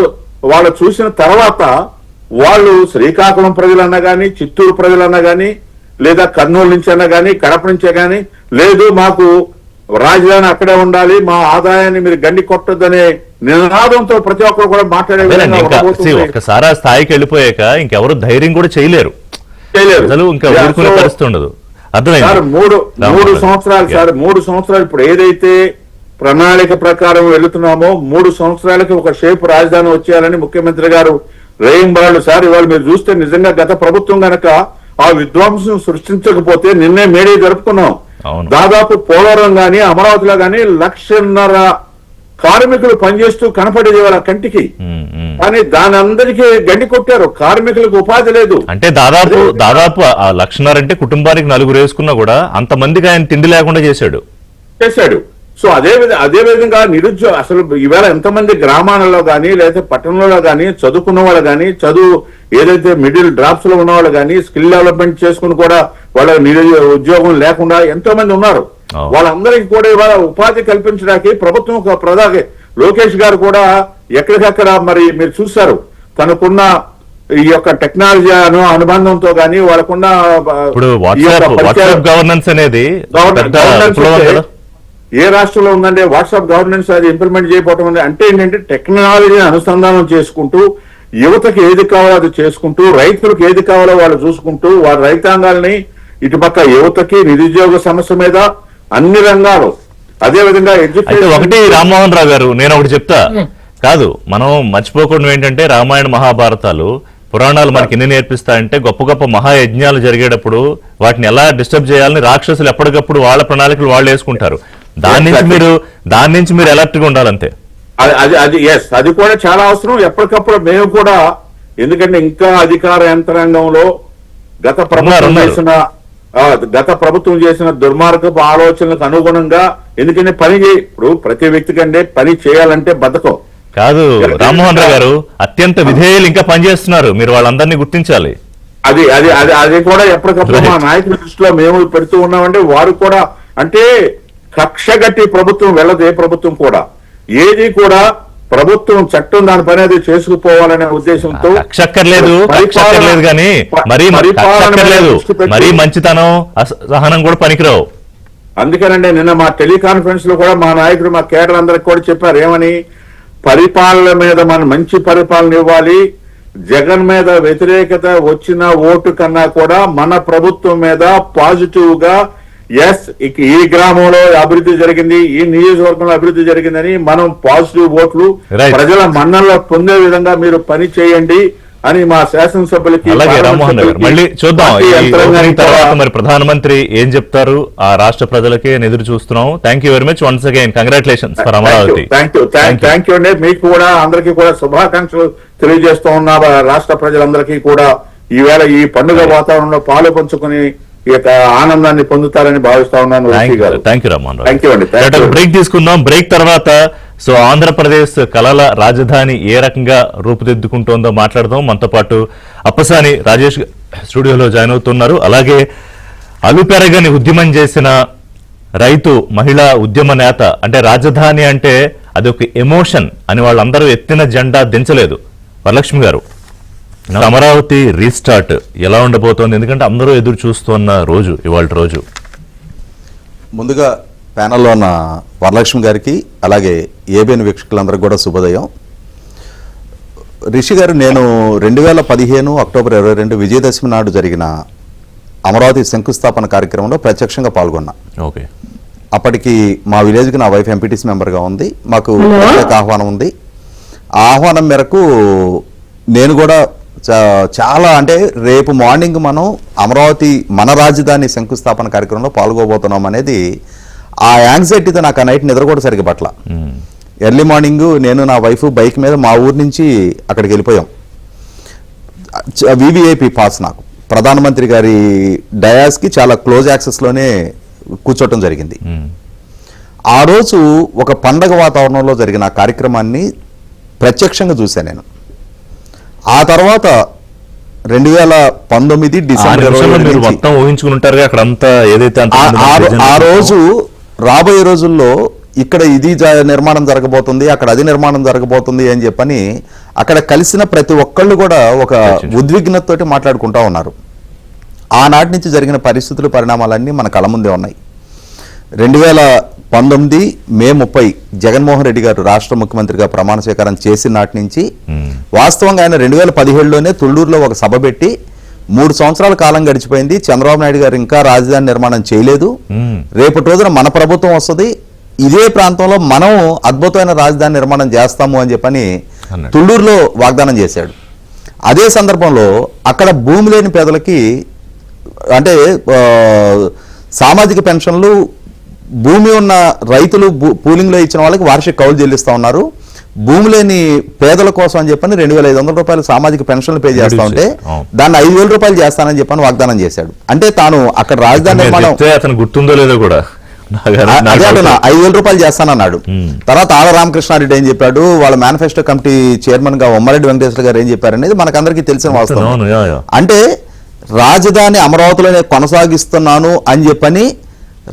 వాళ్ళు చూసిన తర్వాత వాళ్ళు శ్రీకాకుళం ప్రజలన్నా కానీ, చిత్తూరు ప్రజలన్నా కానీ, లేదా కర్నూలు నుంచి అన్నా కానీ, కడప నుంచే కానీ, లేదు మాకు రాజధాని అక్కడే ఉండాలి, మా ఆదాయాన్ని మీరు గండి కొట్టొద్దనే నినాదంతో ప్రతి ఒక్కరు కూడా మాట్లాడే విధంగా ఒక్కసారి ఆ స్థాయికి వెళ్ళిపోయాక ఇంకెవరు ధైర్యం కూడా చేయలేరు. ఇంకా ఊరుకునే పరిస్థితి ఉండదు. సార్ మూడు సంవత్సరాలు సార్, 3 సంవత్సరాలు ఇప్పుడు ఏదైతే ప్రణాళిక ప్రకారం వెళుతున్నామో 3 సంవత్సరాలకి ఒక షేప్ రాజధాని వచ్చేయాలని ముఖ్యమంత్రి గారు రేయింబాళ్ళు. సార్ ఇవాళ మీరు చూస్తే నిజంగా గత ప్రభుత్వం గనక ఆ విధ్వంసం సృష్టించకపోతే, నిన్నే మేడే జరుపుకున్నాం, దాదాపు పోలవరం గాని అమరావతిలో గాని 1,50,000 కార్మికులు పనిచేస్తూ కనపడేది వాళ్ళ కంటికి. కానీ దాని అందరికీ గండి కొట్టారు. కార్మికులకు ఉపాధి లేదు. అంటే దాదాపు 1,50,000 అంటే కుటుంబానికి 4 వేసుకున్నా కూడా అంతమందికి ఆయన తిండి లేకుండా చేశాడు. సో అదే విధంగా నిరుద్యోగ అసలు ఈవేళ ఎంతమంది గ్రామాలలో కానీ లేదా పట్టణంలో కానీ చదువుకున్న వాళ్ళు కానీ, చదువు ఏదైతే మిడిల్ డ్రాప్స్ లో ఉన్న వాళ్ళు కానీ, స్కిల్ డెవలప్మెంట్ చేసుకుని కూడా వాళ్ళ ఉద్యోగం లేకుండా ఎంతో మంది ఉన్నారు. వాళ్ళందరికీ కూడా ఇవాళ ఉపాధి కల్పించడానికి ప్రభుత్వం ఒక ప్రధాని లోకేష్ గారు కూడా ఎక్కడికక్కడ మరి మీరు చూశారు, తనకున్న ఈ యొక్క టెక్నాలజీ అనుబంధంతో కానీ వాళ్ళకున్న గవర్నెన్స్ అనేది ఏ రాష్ట్రంలో ఉందంటే వాట్సాప్ గవర్నెన్స్ అది ఇంప్లిమెంట్ చేయకపోవడం అంటే ఏంటంటే టెక్నాలజీని అనుసంధానం చేసుకుంటూ, యువతకి ఏది కావాలో అది చేసుకుంటూ, రైతులకు ఏది కావాలో వాళ్ళు చూసుకుంటూ, వారి రైతాంగాల్ని ఇటుపక్క యువతకి నిరుద్యోగ సమస్య మీద అన్ని రంగాలు, అదే విధంగా ఎడ్యుకేషన్. ఒకటి రామ్మోహన్ రావు గారు, నేను ఒకటి చెప్తా కాదు, మనం మర్చిపోకుండా ఏంటంటే రామాయణ మహాభారతాలు పురాణాలు మనకి ఎన్ని నేర్పిస్తాయంటే, గొప్ప గొప్ప మహాయజ్ఞాలు జరిగేటప్పుడు వాటిని ఎలా డిస్టర్బ్ చేయాలని రాక్షసులు ఎప్పటికప్పుడు వాళ్ళ ప్రణాళికలు వాళ్ళు వేసుకుంటారు. దాని నుంచి మీరు అలర్ట్ గా ఉండాలంతే. అది కూడా చాలా అవసరం. ఎప్పటికప్పుడు మేము కూడా, ఎందుకంటే ఇంకా అధికార యంత్రాంగంలో గత ప్రభుత్వం చేసిన దుర్మార్గపు ఆలోచనలకు అనుగుణంగా, ఎందుకంటే ఇప్పుడు ప్రతి వ్యక్తి కంటే పని చేయాలంటే బద్ధకం కాదు. రామ్మోహన్ రావు గారు అత్యంత విధేయులు ఇంకా పనిచేస్తున్నారు, మీరు వాళ్ళందరినీ గుర్తించాలి. అది కూడా ఎప్పటికప్పుడు మా నాయకుల దృష్టిలో మేము పెడుతూ ఉన్నామంటే, వారు కూడా అంటే కక్షగట్టి ప్రభుత్వం వెళ్ళదు. ఏ ప్రభుత్వం కూడా ఏది కూడా ప్రభుత్వం చట్టం దాని పని అది చేసుకుపోవాలనే ఉద్దేశంతో మరీ మంచితనం సహనం కూడా పనికిరావు. అందుకేనండి నిన్న మా టెలికాన్ఫరెన్స్ లో కూడా మా నాయకుడు మా కేడర్ అందరికి కూడా చెప్పారు, ఏమని, పరిపాలన మీద మనం మంచి పరిపాలన ఇవ్వాలి, జగన్ మీద వ్యతిరేకత వచ్చిన ఓటు కన్నా కూడా మన ప్రభుత్వం మీద పాజిటివ్ గా ఈ గ్రామంలో అభివృద్ధి జరిగింది, ఈ నియోజకవర్గంలో అభివృద్ధి జరిగిందని మనం పాజిటివ్ ఓట్లు ప్రజల మన్నల్లో పొందే విధంగా మీరు పని చేయండి అని మా శాసనసభ్యులకి. మళ్ళీ చూద్దాం తర్వాత మరి ప్రధానమంత్రి ఏం చెప్తారు ఆ రాష్ట్ర ప్రజలకే ఎదురు చూస్తున్నాం. Thank you very much once again, congratulations for Amaravati. Thank you అండి. మీకు కూడా అందరికీ కూడా శుభాకాంక్షలు తెలియజేస్తూ ఉన్న రాష్ట్ర ప్రజలందరికీ కూడా ఈవేళ ఈ పండుగ వాతావరణంలో పాలు పంచుకుని ఈ యొక్క ఆనందాన్ని పొందుతారని భావిస్తా ఉన్నాను. Thank you Rammohan. బ్రేక్ తీసుకుందాం. బ్రేక్ తర్వాత సో ఆంధ్రప్రదేశ్ కళల రాజధాని ఏ రకంగా రూపుదిద్దుకుంటోందో మాట్లాడదాం. మనతో పాటు అప్పసాని రాజేష్ స్టూడియోలో జాయిన్ అవుతున్నారు. అలాగే అలుపెరగని ఉద్యమం చేసిన రైతు మహిళా ఉద్యమ నేత, అంటే రాజధాని అంటే అది ఒక ఎమోషన్ అని వాళ్ళందరూ ఎత్తిన జెండా దించలేదు. వరలక్ష్మి గారు, అమరావతి రీస్టార్ట్ ఎలా ఉండబోతోంది? ఎందుకంటే అందరూ ఎదురు చూస్తున్న రోజు ఇవాళ రోజు. ముందుగా ప్యానెల్లో ఉన్న వరలక్ష్మి గారికి అలాగే ఏబిఎన్ వీక్షకులందరికీ కూడా శుభోదయం. రిషి గారు, నేను 2015 అక్టోబర్ 22 విజయదశమి నాడు జరిగిన అమరావతి శంకుస్థాపన కార్యక్రమంలో ప్రత్యక్షంగా పాల్గొన్నా. ఓకే. అప్పటికి మా విలేజ్కి నా వైఫ్ ఎంపీటీసీ మెంబర్గా ఉంది. మాకు ప్రత్యేక ఆహ్వానం ఉంది. ఆ ఆహ్వానం మేరకు నేను కూడా చాలా అంటే రేపు మార్నింగ్ మనం అమరావతి మన రాజధాని శంకుస్థాపన కార్యక్రమంలో పాల్గొబోతున్నాం అనేది ఆ యాంగ్జైటీతో నాకు ఆ నైట్ నిద్ర కూడా సరిగ్గా పట్ల. ఎర్లీ మార్నింగ్ నేను నా వైఫ్ బైక్ మీద మా ఊరు నుంచి అక్కడికి వెళ్ళిపోయాం. వివిఐపి పాస్ నాకు ప్రధానమంత్రి గారి డయాస్కి చాలా క్లోజ్ యాక్సెస్లోనే కూర్చోవటం జరిగింది. ఆ రోజు ఒక పండగ వాతావరణంలో జరిగిన ఆ కార్యక్రమాన్ని ప్రత్యక్షంగా చూశాను నేను. ఆ తర్వాత 2019 డిసెంబర్ మొత్తం ఊహించుకుని ఉంటారు అక్కడ అంతా ఏదైతే ఆ రోజు రాబోయే రోజుల్లో ఇక్కడ ఇది నిర్మాణం జరగబోతుంది, అక్కడ అది నిర్మాణం జరగబోతుంది అని చెప్పని అక్కడ కలిసిన ప్రతి ఒక్కళ్ళు కూడా ఒక ఉద్విగ్నతతోటి మాట్లాడుకుంటా ఉన్నారు. ఆనాటి నుంచి జరిగిన పరిస్థితులు పరిణామాలన్నీ మన కళ్ళ ముందే ఉన్నాయి. 2019 మే 30 జగన్మోహన్ రెడ్డి గారు రాష్ట్ర ముఖ్యమంత్రిగా ప్రమాణ స్వీకారం చేసిన నాటి నుంచి వాస్తవంగా ఆయన 2017లోనే తుళ్ళూరులో ఒక సభ పెట్టి 3 సంవత్సరాల కాలం గడిచిపోయింది. చంద్రబాబు నాయుడు గారు ఇంకా రాజధాని నిర్మాణం చేయలేదు. రేపటి రోజున మన ప్రభుత్వం వస్తుంది, ఇదే ప్రాంతంలో మనం అద్భుతమైన రాజధాని నిర్మాణం చేస్తాము అని చెప్పని తుళ్ళూరులో వాగ్దానం చేశాడు. అదే సందర్భంలో అక్కడ భూమి లేని పేదలకి అంటే సామాజిక పెన్షన్లు, భూమి ఉన్న రైతులు పూలింగ్లో ఇచ్చిన వాళ్ళకి వార్షిక కౌలు చెల్లిస్తూ ఉన్నారు. భూమి లేని పేదల కోసం అని చెప్పని 2,500 రూపాయలు సామాజిక పెన్షన్లు పే చేస్తా ఉంటే దాన్ని 5,000 రూపాయలు చేస్తానని చెప్పని వాగ్దానం చేశాడు. అంటే తాను అక్కడ రాజధాని నిర్మాణం అతను గుర్తుందో లేదో కూడా 5,000 రూపాయలు చేస్తానన్నాడు. తర్వాత ఆళ్ళ రామకృష్ణారెడ్డి ఏం చెప్పాడు, వాళ్ళ మేనిఫెస్టో కమిటీ చైర్మన్ గా ఉమ్మారెడ్డి వెంకటేశ్వర గారు ఏం చెప్పారనేది మనకందరికీ తెలిసిన వాస్తవం. అంటే రాజధాని అమరావతిలోనే కొనసాగిస్తున్నాను అని చెప్పని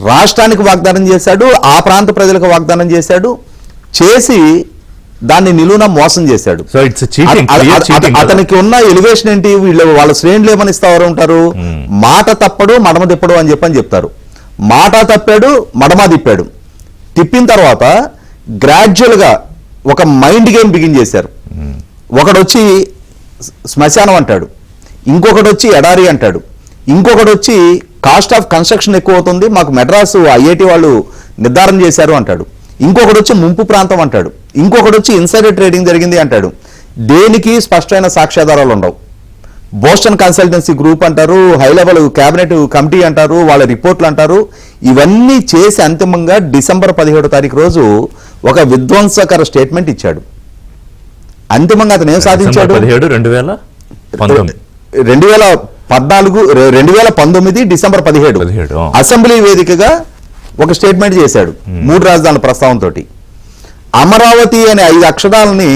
రాష్ట్రానికి వాగ్దానం చేశాడు, ఆ ప్రాంత ప్రజలకు వాగ్దానం చేశాడు, చేసి దాన్ని నిలువున మోసం చేశాడు. అతనికి ఉన్న ఎలివేషన్ ఏంటి, వాళ్ళ శ్రేణులు ఏమని ఇస్తారు ఉంటారు, మాట తప్పడు మడమ తిప్పడు అని చెప్పని చెప్తారు. మాట తప్పాడు, మడమ తిప్పాడు. తిప్పిన తర్వాత గ్రాడ్యువల్గా ఒక మైండ్ గేమ్ బిగిన్ చేశారు. ఒకడొచ్చి శ్మశానం అంటాడు, ఇంకొకటి వచ్చి ఎడారి అంటాడు, ఇంకొకటి వచ్చి కాస్ట్ ఆఫ్ కన్స్ట్రక్షన్ ఎక్కువ అవుతుంది, మాకు మెడ్రాసు ఐఐటి వాళ్ళు నిర్ధారణ చేశారు అంటాడు, ఇంకొకటి వచ్చి ముంపు ప్రాంతం అంటాడు, ఇంకొకటి వచ్చి ఇన్సైడర్ ట్రేడింగ్ జరిగింది అంటాడు. దేనికి స్పష్టమైన సాక్ష్యాధారాలు ఉండవు. బోస్టన్ కన్సల్టెన్సీ గ్రూప్ అంటారు, హై లెవెల్ క్యాబినెట్ కమిటీ అంటారు, వాళ్ళ రిపోర్ట్లు అంటారు. ఇవన్నీ చేసి అంతిమంగా డిసెంబర్ 17వ తారీఖు రోజు ఒక విధ్వంసకర స్టేట్మెంట్ ఇచ్చాడు. అంతిమంగా అతను ఏం సాధించాడు, 2019 డిసెంబర్ 17 అసెంబ్లీ వేదికగా ఒక స్టేట్మెంట్ చేశాడు 3 రాజధానుల ప్రస్తావనతో. అమరావతి అనే 5 అక్షరాలని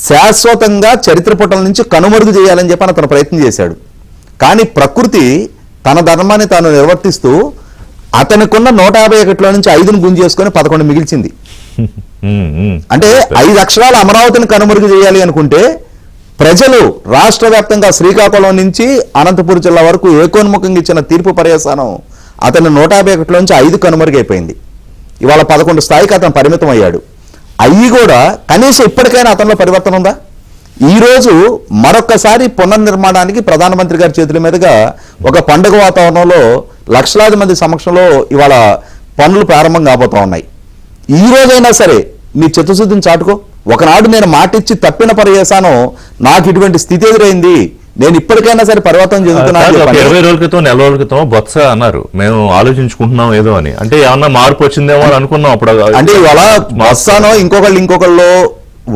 శాశ్వతంగా చరిత్ర పుటల నుంచి కనుమరుగు చేయాలని చెప్పని అతను ప్రయత్నం చేశాడు. కానీ ప్రకృతి తన ధర్మాన్ని తాను నిర్వర్తిస్తూ అతనికున్న 151లో నుంచి 5ను గుంజేసుకొని 11 మిగిల్చింది. అంటే 5 అక్షరాల అమరావతిని కనుమరుగు చేయాలి అనుకుంటే ప్రజలు రాష్ట్ర వ్యాప్తంగా శ్రీకాకుళం నుంచి అనంతపురం జిల్లా వరకు ఏకోన్ముఖంగా ఇచ్చిన తీర్పు పర్యవసానం అతను 151లో నుంచి 5 కనుమరుగైపోయింది. ఇవాళ 11 స్థాయికి అతను పరిమితం అయ్యాడు. అవి కూడా కనీసం ఇప్పటికైనా అతనిలో పరివర్తన ఉందా? ఈ రోజు మరొక్కసారి పునర్నిర్మాణానికి ప్రధానమంత్రి గారి చేతుల మీదుగా ఒక పండుగ వాతావరణంలో లక్షలాది మంది సమక్షంలో ఇవాళ పనులు ప్రారంభం కాబోతా ఉన్నాయి. ఈ రోజైనా సరే నీ చిత్తశుద్ధిని చాటుకో. ఒకనాడు నేను మాటిచ్చి తప్పిన పర్యవసానం నాకు ఇటువంటి స్థితి ఎదురైంది, నేను ఇప్పటికైనా సరే పరివర్తన చెందుతున్నాను. 20 రోజుల క్రితం, నెల రోజుల క్రితం బొత్స అన్నారు మేము ఆలోచించుకుంటున్నాం ఏదో అని. అంటే ఏమన్నా మార్పు వచ్చిందేమో అని అనుకున్నాం అప్పుడు. అంటే ఇవాళ బొత్సనో ఇంకొకళ్ళు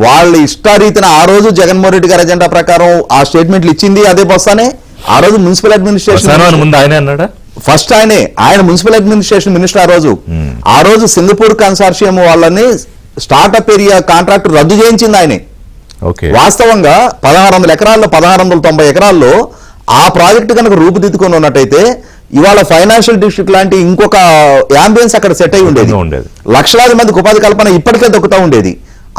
వాళ్ళ ఇష్టారీతిన ఆ రోజు జగన్మోహన్ రెడ్డి గారి ఎజెండా ప్రకారం ఆ స్టేట్మెంట్లు ఇచ్చింది అదే బొత్సనే. ఆ రోజు మున్సిపల్ అడ్మినిస్ట్రేషన్ ముందు ఆయన అన్నాడా, ఫస్ట్ ఆయన మున్సిపల్ అడ్మినిస్ట్రేషన్ మినిస్టర్. ఆ రోజు సింగపూర్ కన్సార్షియం వాళ్ళని స్టార్ట్అప్ ఏరియా కాంట్రాక్ట్ రద్దు చేయించింది ఆయనే. వాస్తవంగా 1600 ఎకరాల్లో 1690 ఎకరాల్లో ఆ ప్రాజెక్టు కనుక రూపుదిద్దుకొని ఉన్నట్టయితే ఇవాళ ఫైనాన్షియల్ డిస్ట్రిక్ట్ లాంటి ఇంకొక యాంబియన్స్ అక్కడ సెట్ అయి ఉండేది. లక్షలాది మందికి ఉపాధి కల్పన ఇప్పటికే దొక్కుతా ఉండేది.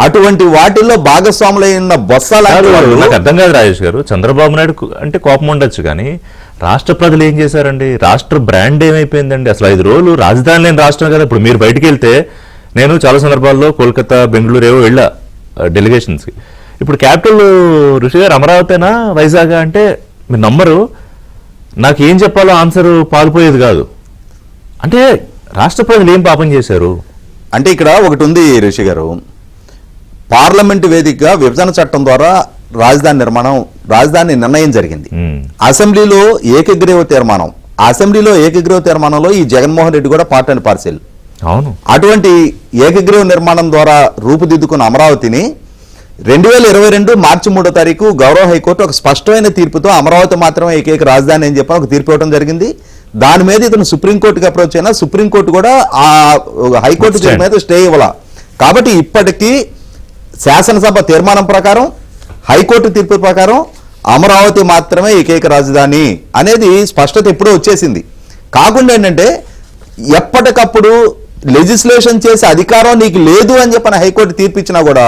అటువంటి వాటిల్లో భాగస్వాములైన బొత్స లాంటి నాకు అర్థం కాదు రాజేష్ గారు. చంద్రబాబు నాయుడు అంటే కోపం ఉండొచ్చు, కానీ రాష్ట్ర ప్రజలు ఏం చేశారండి? రాష్ట్ర బ్రాండ్ ఏమైపోయిందండి? అసలు 5 రోజులు రాజధాని లేని రాష్ట్రం కదా. ఇప్పుడు మీరు బయటికి వెళ్తే, నేను చాలా సందర్భాల్లో కోల్కతా, బెంగళూరు ఏవో వెళ్ళా డెలిగేషన్స్కి. ఇప్పుడు క్యాపిటల్ ఋషి గారు అమరావతినా వైజాగ్ అంటే మీరు నమ్మరు, నాకు ఏం చెప్పాలో ఆన్సర్ పాల్పోయేది కాదు. అంటే రాష్ట్ర ప్రజలు ఏం పాపం చేశారు? అంటే ఇక్కడ ఒకటి ఉంది రిషి గారు, పార్లమెంటు వేదికగా విభజన చట్టం ద్వారా రాజధాని నిర్ణయం జరిగింది. అసెంబ్లీలో ఏకగ్రీవ తీర్మానం, అసెంబ్లీలో ఏకగ్రీవ తీర్మానంలో ఈ జగన్మోహన్ రెడ్డి కూడా పార్ట్ అండ్ పార్సెల్. అవును. అటువంటి ఏకగ్రీవ నిర్మాణం ద్వారా రూపుదిద్దుకున్న అమరావతిని 2022 మార్చి 3వ తారీఖు గౌరవ హైకోర్టు ఒక స్పష్టమైన తీర్పుతో అమరావతి మాత్రమే ఏకైక రాజధాని అని చెప్పి ఒక తీర్పు ఇవ్వడం జరిగింది. దాని మీద ఇతను సుప్రీంకోర్టుకి అప్రోచ్ అయినా సుప్రీంకోర్టు కూడా ఆ హైకోర్టు తీర్పు మీద స్టే ఇవ్వాల. కాబట్టి ఇప్పటికీ శాసనసభ తీర్మానం ప్రకారం, హైకోర్టు తీర్పు ప్రకారం అమరావతి మాత్రమే ఏకైక రాజధాని అనేది స్పష్టత ఎప్పుడో వచ్చేసింది. కాకుండా ఏంటంటే ఎప్పటికప్పుడు లెజిస్లేషన్ చేసే అధికారం నీకు లేదు అని చెప్పని హైకోర్టు తీర్పు ఇచ్చినా కూడా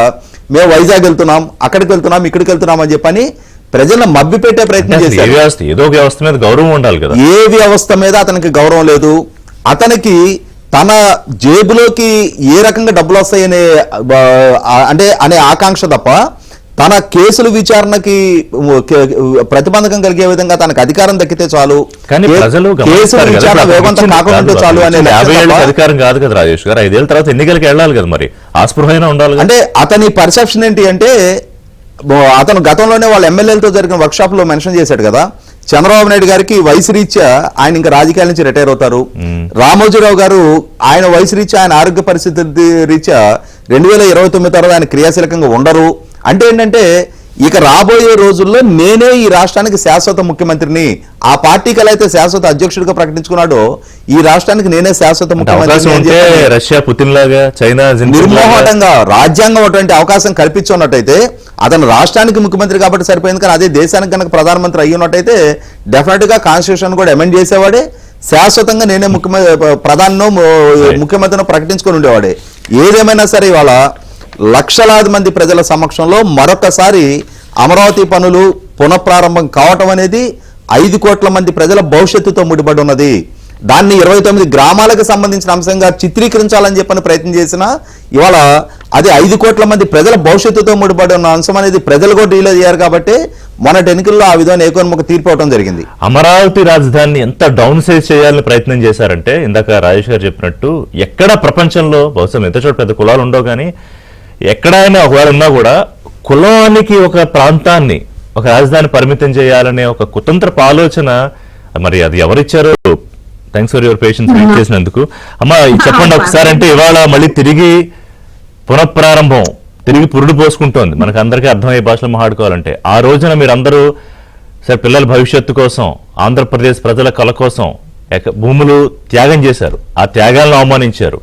మేము వైజాగ్ వెళ్తున్నాం, అక్కడికి వెళ్తున్నాం, ఇక్కడికి వెళ్తున్నాం అని చెప్పని ప్రజలను మభ్య పెట్టే ప్రయత్నం చేశారు. ఏదో ఒక వ్యవస్థ మీద గౌరవం ఉండాలి కదా. ఏ వ్యవస్థ మీద అతనికి గౌరవం లేదు. అతనికి తన జేబులోకి ఏ రకంగా డబ్బులు వస్తాయనే అనే ఆకాంక్ష తప్ప తన కేసుల విచారణకి ప్రతిబంధకం కలిగే విధంగా తనకు అధికారం దక్కితే చాలు, కేసుల విచారణ వేగవంతం కాకుండా చాలు అనే అధికారం కాదు కదా రాజేష్ గారు. 5 ఏళ్ళ తర్వాత ఎన్నికలకి వెళ్ళాలి కదా, మరి ఆ స్పృహైనా ఉండాలి. అంటే అతని పర్సెప్షన్ ఏంటి అంటే, అతను గతంలోనే వాళ్ళ ఎమ్మెల్యేలతో జరిగిన వర్క్షాప్ లో మెన్షన్ చేశాడు కదా, చంద్రబాబు నాయుడు గారికి వయసు రీత్యా ఆయన ఇంకా రాజకీయాల నుంచి రిటైర్ అవుతారు, రామోజీరావు గారు ఆయన వయసు రీత్యా, ఆయన ఆరోగ్య పరిస్థితి రీత్యా 2029 తర్వాత ఆయన క్రియాశీలకంగా ఉండరు. అంటే ఏంటంటే ఇక రాబోయే రోజుల్లో నేనే ఈ రాష్ట్రానికి శాశ్వత ముఖ్యమంత్రిని, ఆ పార్టీకి ఎలా అయితే శాశ్వత అధ్యక్షుడిగా ప్రకటించుకున్నాడో ఈ రాష్ట్రానికి నేనే శాశ్వత ముఖ్యమంత్రి, రష్యా పుతిన్ లాగా, చైనా నిర్మోహటంగా రాజ్యాంగం అటువంటి అవకాశం కల్పించున్నట్టయితే అతను రాష్ట్రానికి ముఖ్యమంత్రి కాబట్టి సరిపోయింది. కానీ అదే దేశానికి కనుక ప్రధానమంత్రి అయ్యి ఉన్నట్టయితే డెఫినెట్ గా కాన్స్టిట్యూషన్ కూడా అమెండ్ చేసేవాడే, శాశ్వతంగా నేనే ముఖ్యమంత్రినో ప్రకటించుకొని ఉండేవాడే. ఏదేమైనా సరే ఇవాళ లక్షలాది మంది ప్రజల సమక్షంలో మరొకసారి అమరావతి పనులు పునఃప్రారంభం కావటం అనేది 5 కోట్ల మంది ప్రజల భవిష్యత్తుతో ముడిపడి ఉన్నది. దాన్ని 29 గ్రామాలకు సంబంధించిన అంశంగా చిత్రీకరించాలని చెప్పని ప్రయత్నం చేసినా ఇవాళ అది 5 కోట్ల మంది ప్రజల భవిష్యత్తుతో ముడిపడి ఉన్న అంశం అనేది ప్రజలు కూడా రియలైజ్ అయ్యారు. కాబట్టి మొన్నటి ఎన్నికల్లో ఆ విధంగా ఏకోన్ముఖ తీర్పు అవడం జరిగింది. అమరావతి రాజధానిని ఎంత డౌన్ సైజ్ చేయాలని ప్రయత్నం చేశారంటే, ఇందాక రాజేష్ గారు చెప్పినట్టు ఎక్కడ ప్రపంచంలో బహుశా ఎంత చోట పెద్ద కులాలు ఉండవు, కానీ ఎక్కడైనా ఒకవేళ ఉన్నా కూడా కులానికి ఒక ప్రాంతాన్ని ఒక రాజధాని పరిమితం చేయాలనే ఒక కుతంత్రపు ఆలోచన, మరి అది ఎవరిచ్చారో. థ్యాంక్స్ ఫర్ యువర్ పేషెన్స్ వెయిట్ చేసినందుకు. అమ్మా చెప్పండి ఒకసారి, అంటే ఇవాళ మళ్ళీ తిరిగి పునఃప్రారంభం, తిరిగి పురుడు పోసుకుంటోంది, మనకు అందరికీ అర్థమయ్యే భాషలో మాట్లాడుకోవాలంటే. ఆ రోజున మీరందరూ సరే పిల్లల భవిష్యత్తు కోసం, ఆంధ్రప్రదేశ్ ప్రజల కళ కోసం భూములు త్యాగం చేశారు. ఆ త్యాగాలను అవమానించారు,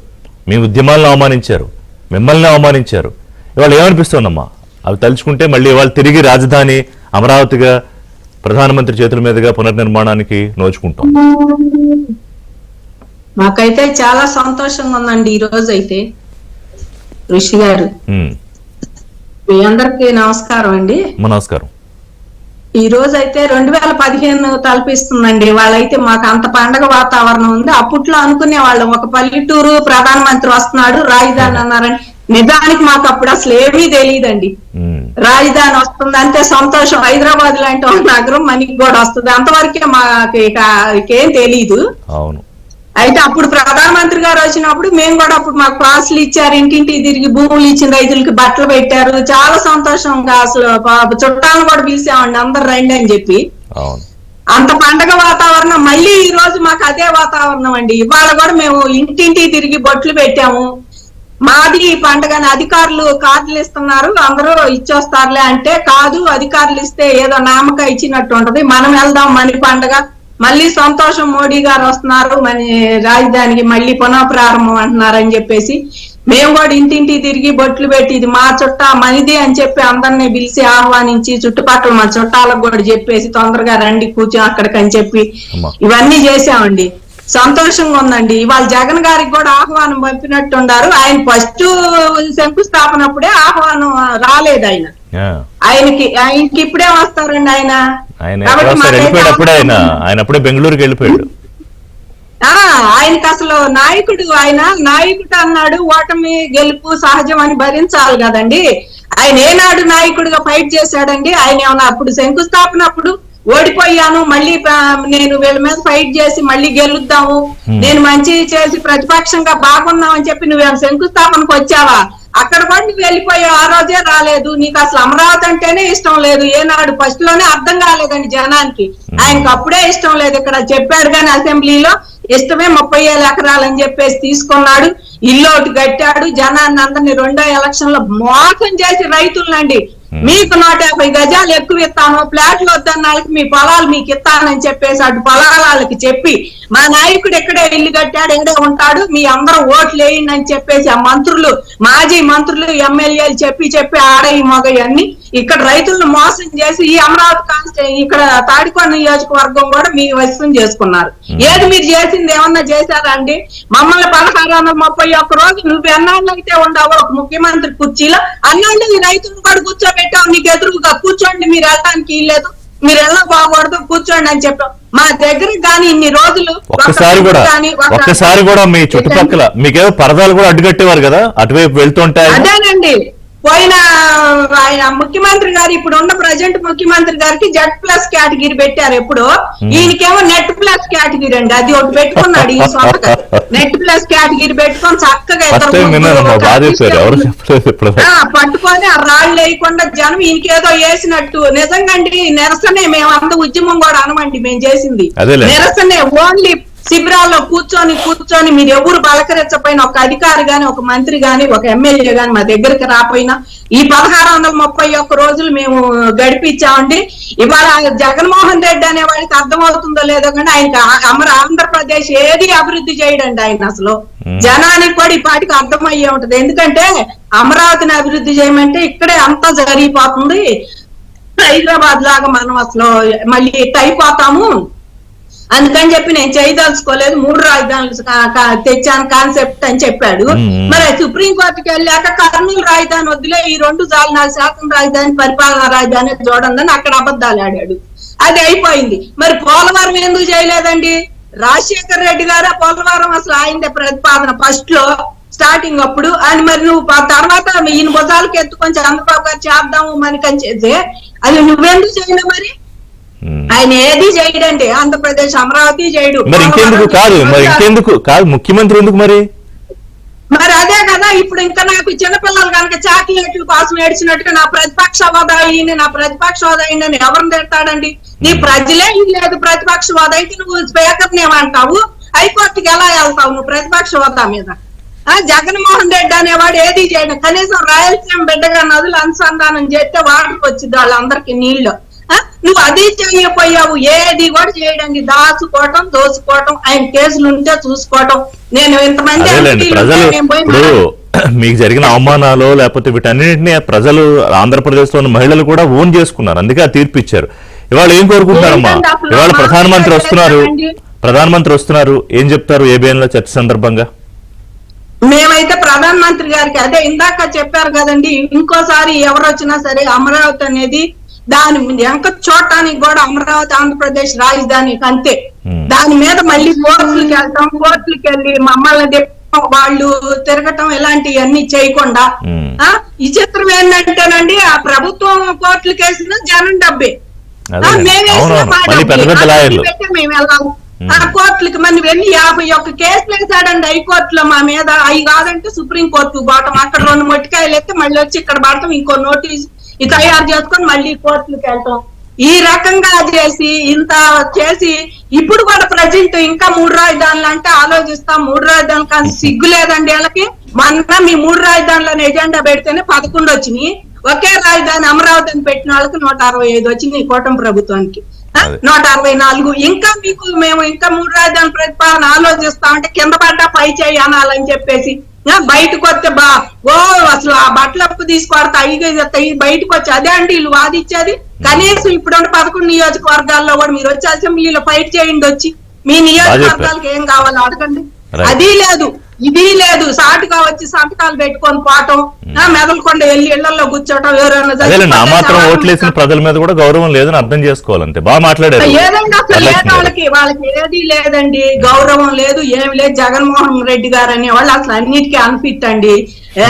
మీ ఉద్యమాలను అవమానించారు, మిమ్మల్ని అవమానించారు. ఇవాళ ఏమనిపిస్తోందమ్మా అవి తలుచుకుంటే? మళ్ళీ ఇవాళ తిరిగి రాజధాని అమరావతిగా ప్రధానమంత్రి చేతుల మీదుగా పునర్నిర్మాణానికి నోచుకుంటాం. మాకైతే చాలా సంతోషంగా ఉందండి ఈ రోజు అయితే. ఋషి గారు, మీ అందరికి నమస్కారం అండి. నమస్కారం. ఈ రోజు అయితే 2015 తలపిస్తుందండి. వాళ్ళైతే మాకు అంత పండగ వాతావరణం ఉంది. అప్పట్లో అనుకునే వాళ్ళం ఒక పల్లెటూరు ప్రధానమంత్రి వస్తున్నాడు రాజధాని అన్నారని. నిజానికి మాకు అప్పుడు అసలు ఏమీ తెలియదండి. రాజధాని వస్తుంది అంతే సంతోషం. హైదరాబాద్ లాంటి నగరం మనకి కూడా వస్తుంది, అంతవరకే మాకు ఏం తెలీదు. అవును. అయితే అప్పుడు ప్రధానమంత్రి గారు వచ్చినప్పుడు మేము కూడా అప్పుడు మాకు పాసులు ఇచ్చారు, ఇంటింటికి తిరిగి భూములు ఇచ్చిన రైతులకి బట్టలు పెట్టారు. చాలా సంతోషంగా అసలు చుట్టాలను కూడా పిలిచామండి, అందరు రండి అని చెప్పి. అంత పండగ వాతావరణం మళ్ళీ ఈ రోజు మాకు అదే వాతావరణం అండి. ఇవాళ కూడా మేము ఇంటింటికి తిరిగి బొట్లు పెట్టాము. మాది ఈ పండగని అధికారులు కార్డులు ఇస్తున్నారు, అందరూ ఇచ్చొస్తారులే అంటే, కాదు అధికారులు ఇస్తే ఏదో నామక ఇచ్చినట్టు ఉంటది, మనం వెళ్దాం మన పండగ. మళ్ళీ సంతోషం, మోడీ గారు వస్తున్నారు, మన రాజధానికి మళ్ళీ పునఃప్రారంభం అంటున్నారని చెప్పేసి మేము కూడా ఇంటింటి తిరిగి బొట్లు పెట్టి ఇది మా చుట్టా మనది అని చెప్పి అందరినీ పిలిచి ఆహ్వానించి చుట్టుపక్కల మన చుట్టాలకు కూడా చెప్పేసి తొందరగా రండి కూర్చొని అక్కడికి అని చెప్పి ఇవన్నీ చేసామండి. సంతోషంగా ఉందండి. ఇవాళ జగన్ గారికి కూడా ఆహ్వానం పంపినట్టున్నారు. ఆయన ఫస్ట్ శంకుస్థాపన అప్పుడే ఆహ్వానం రాలేదు ఆయనకి ఇప్పుడే వస్తారండి ఆయన. ఆయన అప్పుడే బెంగళూరుకి వెళ్ళిపోయాడు. ఆయనకి అసలు నాయకుడు అన్నాడు, ఓటమి గెలుపు సహజం అని భరించాలి కదండి. ఆయన ఏనాడు నాయకుడిగా ఫైట్ చేశాడండి? ఆయన ఏమన్నా అప్పుడు శంకుస్థాపన అప్పుడు ఓడిపోయాను, మళ్ళీ నేను వీళ్ళ మీద ఫైట్ చేసి మళ్ళీ గెలుద్దాము, నేను మంచి చేసి ప్రతిపక్షంగా బాగున్నావు అని చెప్పి నువ్వేమో శంకుస్థాపనకు వచ్చావా? అక్కడ కూడా నువ్వు వెళ్ళిపోయావు, ఆ రోజే రాలేదు. నీకు అసలు అమరావతి అంటేనే ఇష్టం లేదు. ఏనాడు ఫస్ట్ లోనే అర్థం కాలేదండి జనానికి. ఆయనకు అప్పుడే ఇష్టం లేదు. ఇక్కడ చెప్పాడు కానీ అసెంబ్లీలో ఇష్టమే 30,000 ఎకరాలని చెప్పేసి తీసుకున్నాడు. ఇల్లు ఒకటి కట్టాడు. జనాన్ని అందరినీ 2వ ఎలక్షన్ లో మోసం చేసి రైతులనండి మీకు 150 గజాలు ఎక్కువ ఇస్తాను, ఫ్లాట్లు వద్దన్న వాళ్ళకి మీ పొలాలు మీకు ఇస్తానని చెప్పేసి అటు పొలాలకి చెప్పి మా నాయకుడు ఎక్కడే ఇల్లు కట్టాడు, ఎక్కడే ఉంటాడు, మీ అందరూ ఓట్లు వేయండి అని చెప్పేసి ఆ మంత్రులు, మాజీ మంత్రులు, ఎమ్మెల్యేలు చెప్పి ఆడయి మగయన్ని ఇక్కడ రైతులను మోసం చేసి ఈ అమరావతి ఇక్కడ తాడికొండ నియోజకవర్గం కూడా మీ వశం చేసుకున్నారు. ఏది మీరు చేసింది ఏమన్నా చేశారా అండి? మమ్మల్ని 1631 రోజు నువ్వు ఎన్నాళ్ళు అయితే ఉండవు ఒక ముఖ్యమంత్రి కుర్చీలో, అన్నాళ్ళు ఈ రైతులను కూడా కూర్చోబెట్టావు. నీకు ఎదురుగా కూర్చోండి, మీరు వెళ్ళడానికి లేదు, మీరు వెళ్ళకూడదు, కూర్చోండి అని చెప్పాం. మా దగ్గర కానీ ఇన్ని రోజులు ఒక్కసారి కూడా మీ చుట్టుపక్కల మీకేదో పరదాలు కూడా అడ్డుకట్టేవారు కదా అటువైపు వెళ్తుంటాయి. అదేనండి పోయిన ఆయన ముఖ్యమంత్రి గారు, ఇప్పుడు ఉన్న ప్రజెంట్ ముఖ్యమంత్రి గారికి Z+ కేటగిరీ పెట్టారు ఎప్పుడు, ఈయనకేమో NET+ కేటగిరీ అండి. అది ఒకటి పెట్టుకున్నాడు ఈ సొంతగా. NET+ కేటగిరీ పెట్టుకొని చక్కగా పట్టుకొని ఆ రాళ్ళు వేయకుండా జనం ఈయనకేదో వేసినట్టు. నిజంగా అండి నిరసనే, మేము అంత ఉద్యమం కూడా అనమండి మేము చేసింది నిరసనే. ఓన్లీ శిబిరాల్లో కూర్చొని మీరు ఎవరు బలకరించపోయినా, ఒక అధికారి గాని, ఒక మంత్రి గాని, ఒక ఎమ్మెల్యే గాని మా దగ్గరికి రాపోయినా ఈ 1631 రోజులు మేము గడిపించామండి. ఇవాళ జగన్మోహన్ రెడ్డి అనే వాడికి అర్థమవుతుందో లేదో కానీ ఆయనకి ఆంధ్రప్రదేశ్ ఏది అభివృద్ధి చేయడండి. ఆయన అసలు జనానికి కూడా ఈ పాటికి అర్థమయ్యే ఉంటది. ఎందుకంటే అమరావతిని అభివృద్ధి చేయమంటే ఇక్కడే అంతా జరిగిపోతుంది. హైదరాబాద్ లాగా మనం అసలు మళ్ళీ అయిపోతాము. అందుకని చెప్పి నేను చేయదలుచుకోలేదు, 3 రాజధానులు తెచ్చాను కాన్సెప్ట్ అని చెప్పాడు. మరి సుప్రీంకోర్టుకి వెళ్ళాక కర్నూలు రాజధాని వద్దులే, ఈ 2 శాసన రాజధాని, పరిపాలనా రాజధాని చూడండి అక్కడ అబద్ధాలు ఆడాడు. అది అయిపోయింది. మరి పోలవరం ఎందుకు చేయలేదండి? రాజశేఖర్ రెడ్డి గారు పోలవరం అసలు ఆయనదే ప్రతిపాదన ఫస్ట్ లో స్టార్టింగ్ అప్పుడు. అని మరి నువ్వు తర్వాత ఈయన భుజాలకు ఎత్తుకొని చంద్రబాబు గారు చేద్దాము మనకని చేస్తే అది నువ్వెందుకు చేయలేవు? మరి ఆయన ఏది చేయడండి. ఆంధ్రప్రదేశ్ అమరావతి చేయడు. ముఖ్యమంత్రి ఎందుకు మరి అదే కదా. ఇప్పుడు ఇంకా నాకు చిన్నపిల్లలు కనుక చాక్లెట్ల కోసం ఏడ్చినట్టుగా నా ప్రతిపక్ష హోదా అయింది అని ఎవరిని తిడతాడండి? నీ ప్రజలే లేదు ప్రతిపక్ష హోదా అయితే నువ్వు స్పీకర్ని ఏమంటావు? హైకోర్టుకి ఎలా వెళ్తావు నువ్వు ప్రతిపక్ష హోదా మీద? జగన్మోహన్ రెడ్డి అనేవాడు ఏది చేయడం. కనీసం రాయలసీమ బిడ్డగా నదులు అనుసంధానం చేస్తే వాటర్కి వచ్చింది వాళ్ళందరికీ నీళ్లు. నువ్వు అది చేయకపోయావు, ఏది కూడా చేయడానికి దోసుకోవటం, ఆయన కేసులు ఉంటే చూసుకోవటం. నేను ఇంతమంది మీకు జరిగిన అవమానాలు లేకపోతే వీటన్నింటినీ ప్రజలు ఆంధ్రప్రదేశ్ లో ఉన్న మహిళలు కూడా ఓన్ చేసుకున్నారు, అందుకే ఆ తీర్పు ఇచ్చారు. ఇవాళ ఏం కోరుకుంటున్నారమ్మా? ఇవాళ ప్రధానమంత్రి వస్తున్నారు, ఏం చెప్తారు ఏబిఎన్ లో చర్చ సందర్భంగా? మేమైతే ప్రధానమంత్రి గారికి అదే ఇందాక చెప్పారు కదండి, ఇంకోసారి ఎవరు వచ్చినా సరే అమరావతి అనేది దాని వెనక చూడటానికి కూడా అమరావతి ఆంధ్రప్రదేశ్ రాజధాని అంతే. దాని మీద మళ్ళీ కోర్టులకి వెళ్ళి మమ్మల్ని వాళ్ళు తిరగటం ఇలాంటివన్నీ చేయకుండా. ఈ చిత్రం ఏంటంటేనండి, ఆ ప్రభుత్వం కోర్టులకి వేసిన జనం డబ్బే, మేము వెళ్ళాలి ఆ కోర్టులకి. మనం వెళ్ళి 51 కేసులు వేసాడండి హైకోర్టులో మా మీద. అవి కాదంటే సుప్రీంకోర్టుకు పోవటం, అక్కడ 2 మొట్టికాయలు ఎత్తే మళ్ళీ వచ్చి ఇక్కడ పడటం, ఇంకో నోటీస్ తయారు చేసుకొని మళ్ళీ కోర్టులకు వెళ్తాం. ఈ రకంగా చేసి ఇంత చేసి ఇప్పుడు కూడా ప్రజెంట్ ఇంకా 3 రాజధానులు అంటే ఆలోచిస్తాం. 3 రాజధానులు కానీ సిగ్గు లేదండి వీళ్ళకి. మొన్న మీ 3 రాజధానులను ఎజెండా పెడితేనే 11 వచ్చినాయి. ఒకే రాజధాని అమరావతిని పెట్టిన వాళ్ళకి 165 వచ్చినాయి కూటమి ప్రభుత్వానికి, 164. ఇంకా మేము ఇంకా 3 రాజధానుల ప్రతిపాదన ఆలోచిస్తామంటే కింద పడ్డా పై చేయి అనాలని చెప్పేసి బయటకు వస్తే అసలు ఆ బట్టలు అప్పు తీసుకొడతా బయటకు వచ్చి అదే అండి వీళ్ళు వాదిచ్చేది. కనీసం ఇప్పుడున్న 11 నియోజకవర్గాల్లో కూడా మీరు వచ్చి అసెంబ్లీలో ఫైట్ చేయండి, వచ్చి మీ నియోజకవర్గాలకు ఏం కావాలో అడగండి. Right. అది లేదు ఇది లేదు, సాటుగా వచ్చి సంతకాలు పెట్టుకొని పోవటం, మెదలకొండ వెళ్ళి ఇళ్లలో కూర్చోవటం, ఎవరైనా అదేలేండి, ఆ మాత్రం ఓట్లేసిన ప్రజల మీద కూడా గౌరవం లేదని అర్థం చేసుకోవాలంతే. బాగా మాట్లాడారు. ఏదండి అసలు లేదు, వాళ్ళకి ఏది లేదండి, గౌరవం లేదు, ఏమి లేదు. జగన్మోహన్ రెడ్డి గారు అనే వాళ్ళు అసలు అన్నిటికీ అన్ఫిట్ అండి.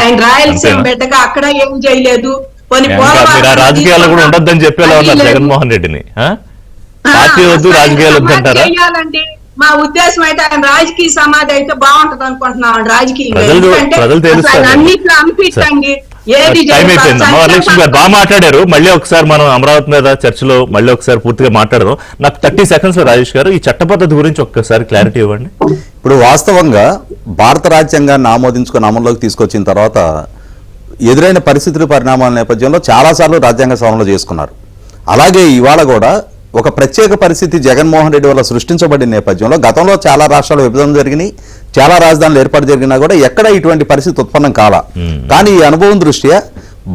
ఆయన రాయలసీమ బిడ్డగా అక్కడ ఏం చేయలేదు. కొన్ని మీరు ఆ రాజకీయాలు కూడా ఉండొద్దని చెప్పేలా ఉన్నారు జగన్మోహన్ రెడ్డిని. పార్టీ వద్దు, రాజకీయాలు వద్దు అంటారా? చెయ్యాలండి. మా ఉద్దేశం అయితే ఆయన రాజకీయ సమాధి అయితే బాగుంటది అనుకుంటున్నాం. రాజకీయంగా ప్రజలు తెలుస్తారు. అన్నిట్లో అన్ఫిట్ అండి. ఏది టైం అయిపోయింది. వరలక్ష్మి గారు బాగా మాట్లాడారు. మళ్ళీ ఒకసారి మనం అమరావతి మీద చర్చలో మళ్ళీ ఒకసారి పూర్తిగా మాట్లాడదాం. నాకు 30 సెకండ్స్ రాజేష్ గారు ఈ చట్ట పద్ధతి గురించి ఒక్కసారి క్లారిటీ ఇవ్వండి. ఇప్పుడు వాస్తవంగా భారత రాజ్యాంగాన్ని ఆమోదించుకుని అమల్లోకి తీసుకొచ్చిన తర్వాత ఎదురైన పరిస్థితుల పరిణామాల నేపథ్యంలో చాలాసార్లు రాజ్యాంగ సవరణలు చేసుకున్నారు. అలాగే ఇవాళ కూడా ఒక ప్రత్యేక పరిస్థితి జగన్మోహన్ రెడ్డి వల్ల సృష్టించబడిన నేపథ్యంలో గతంలో చాలా రాష్ట్రాల విభజన జరిగినాయి, చాలా రాజధానులు ఏర్పాటు జరిగినా కూడా ఎక్కడ ఇటువంటి పరిస్థితి ఉత్పన్నం కాలా. కానీ ఈ అనుభవం దృష్ట్యా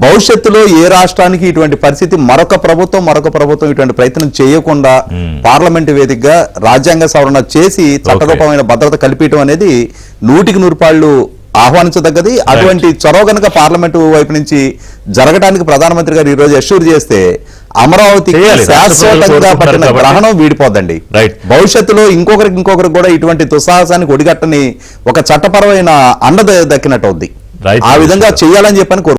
భవిష్యత్తులో ఏ రాష్ట్రానికి ఇటువంటి పరిస్థితి మరొక ప్రభుత్వం ఇటువంటి ప్రయత్నం చేయకుండా పార్లమెంటు వేదికగా రాజ్యాంగ సవరణ చేసి చట్టరూపమైన భద్రత కల్పించడం అనేది 100% ఆహ్వానించదగ్గది. అటువంటి చొరవ కనుక పార్లమెంటు వైపు నుంచి జరగడానికి ప్రధానమంత్రి గారు ఈ రోజు అష్యూర్ చేస్తే అమరావతికి శాశ్వతంగా పట్టిన గ్రహణం వీడిపోద్దండి. భవిష్యత్తులో ఇంకొకరికి కూడా ఇటువంటి దుస్సాహసానికి ఒడిగట్టని ఒక చట్టపరమైన అండ దక్కినట్టు అవుద్ది. ఆ విధంగా చేయాలని చెప్పని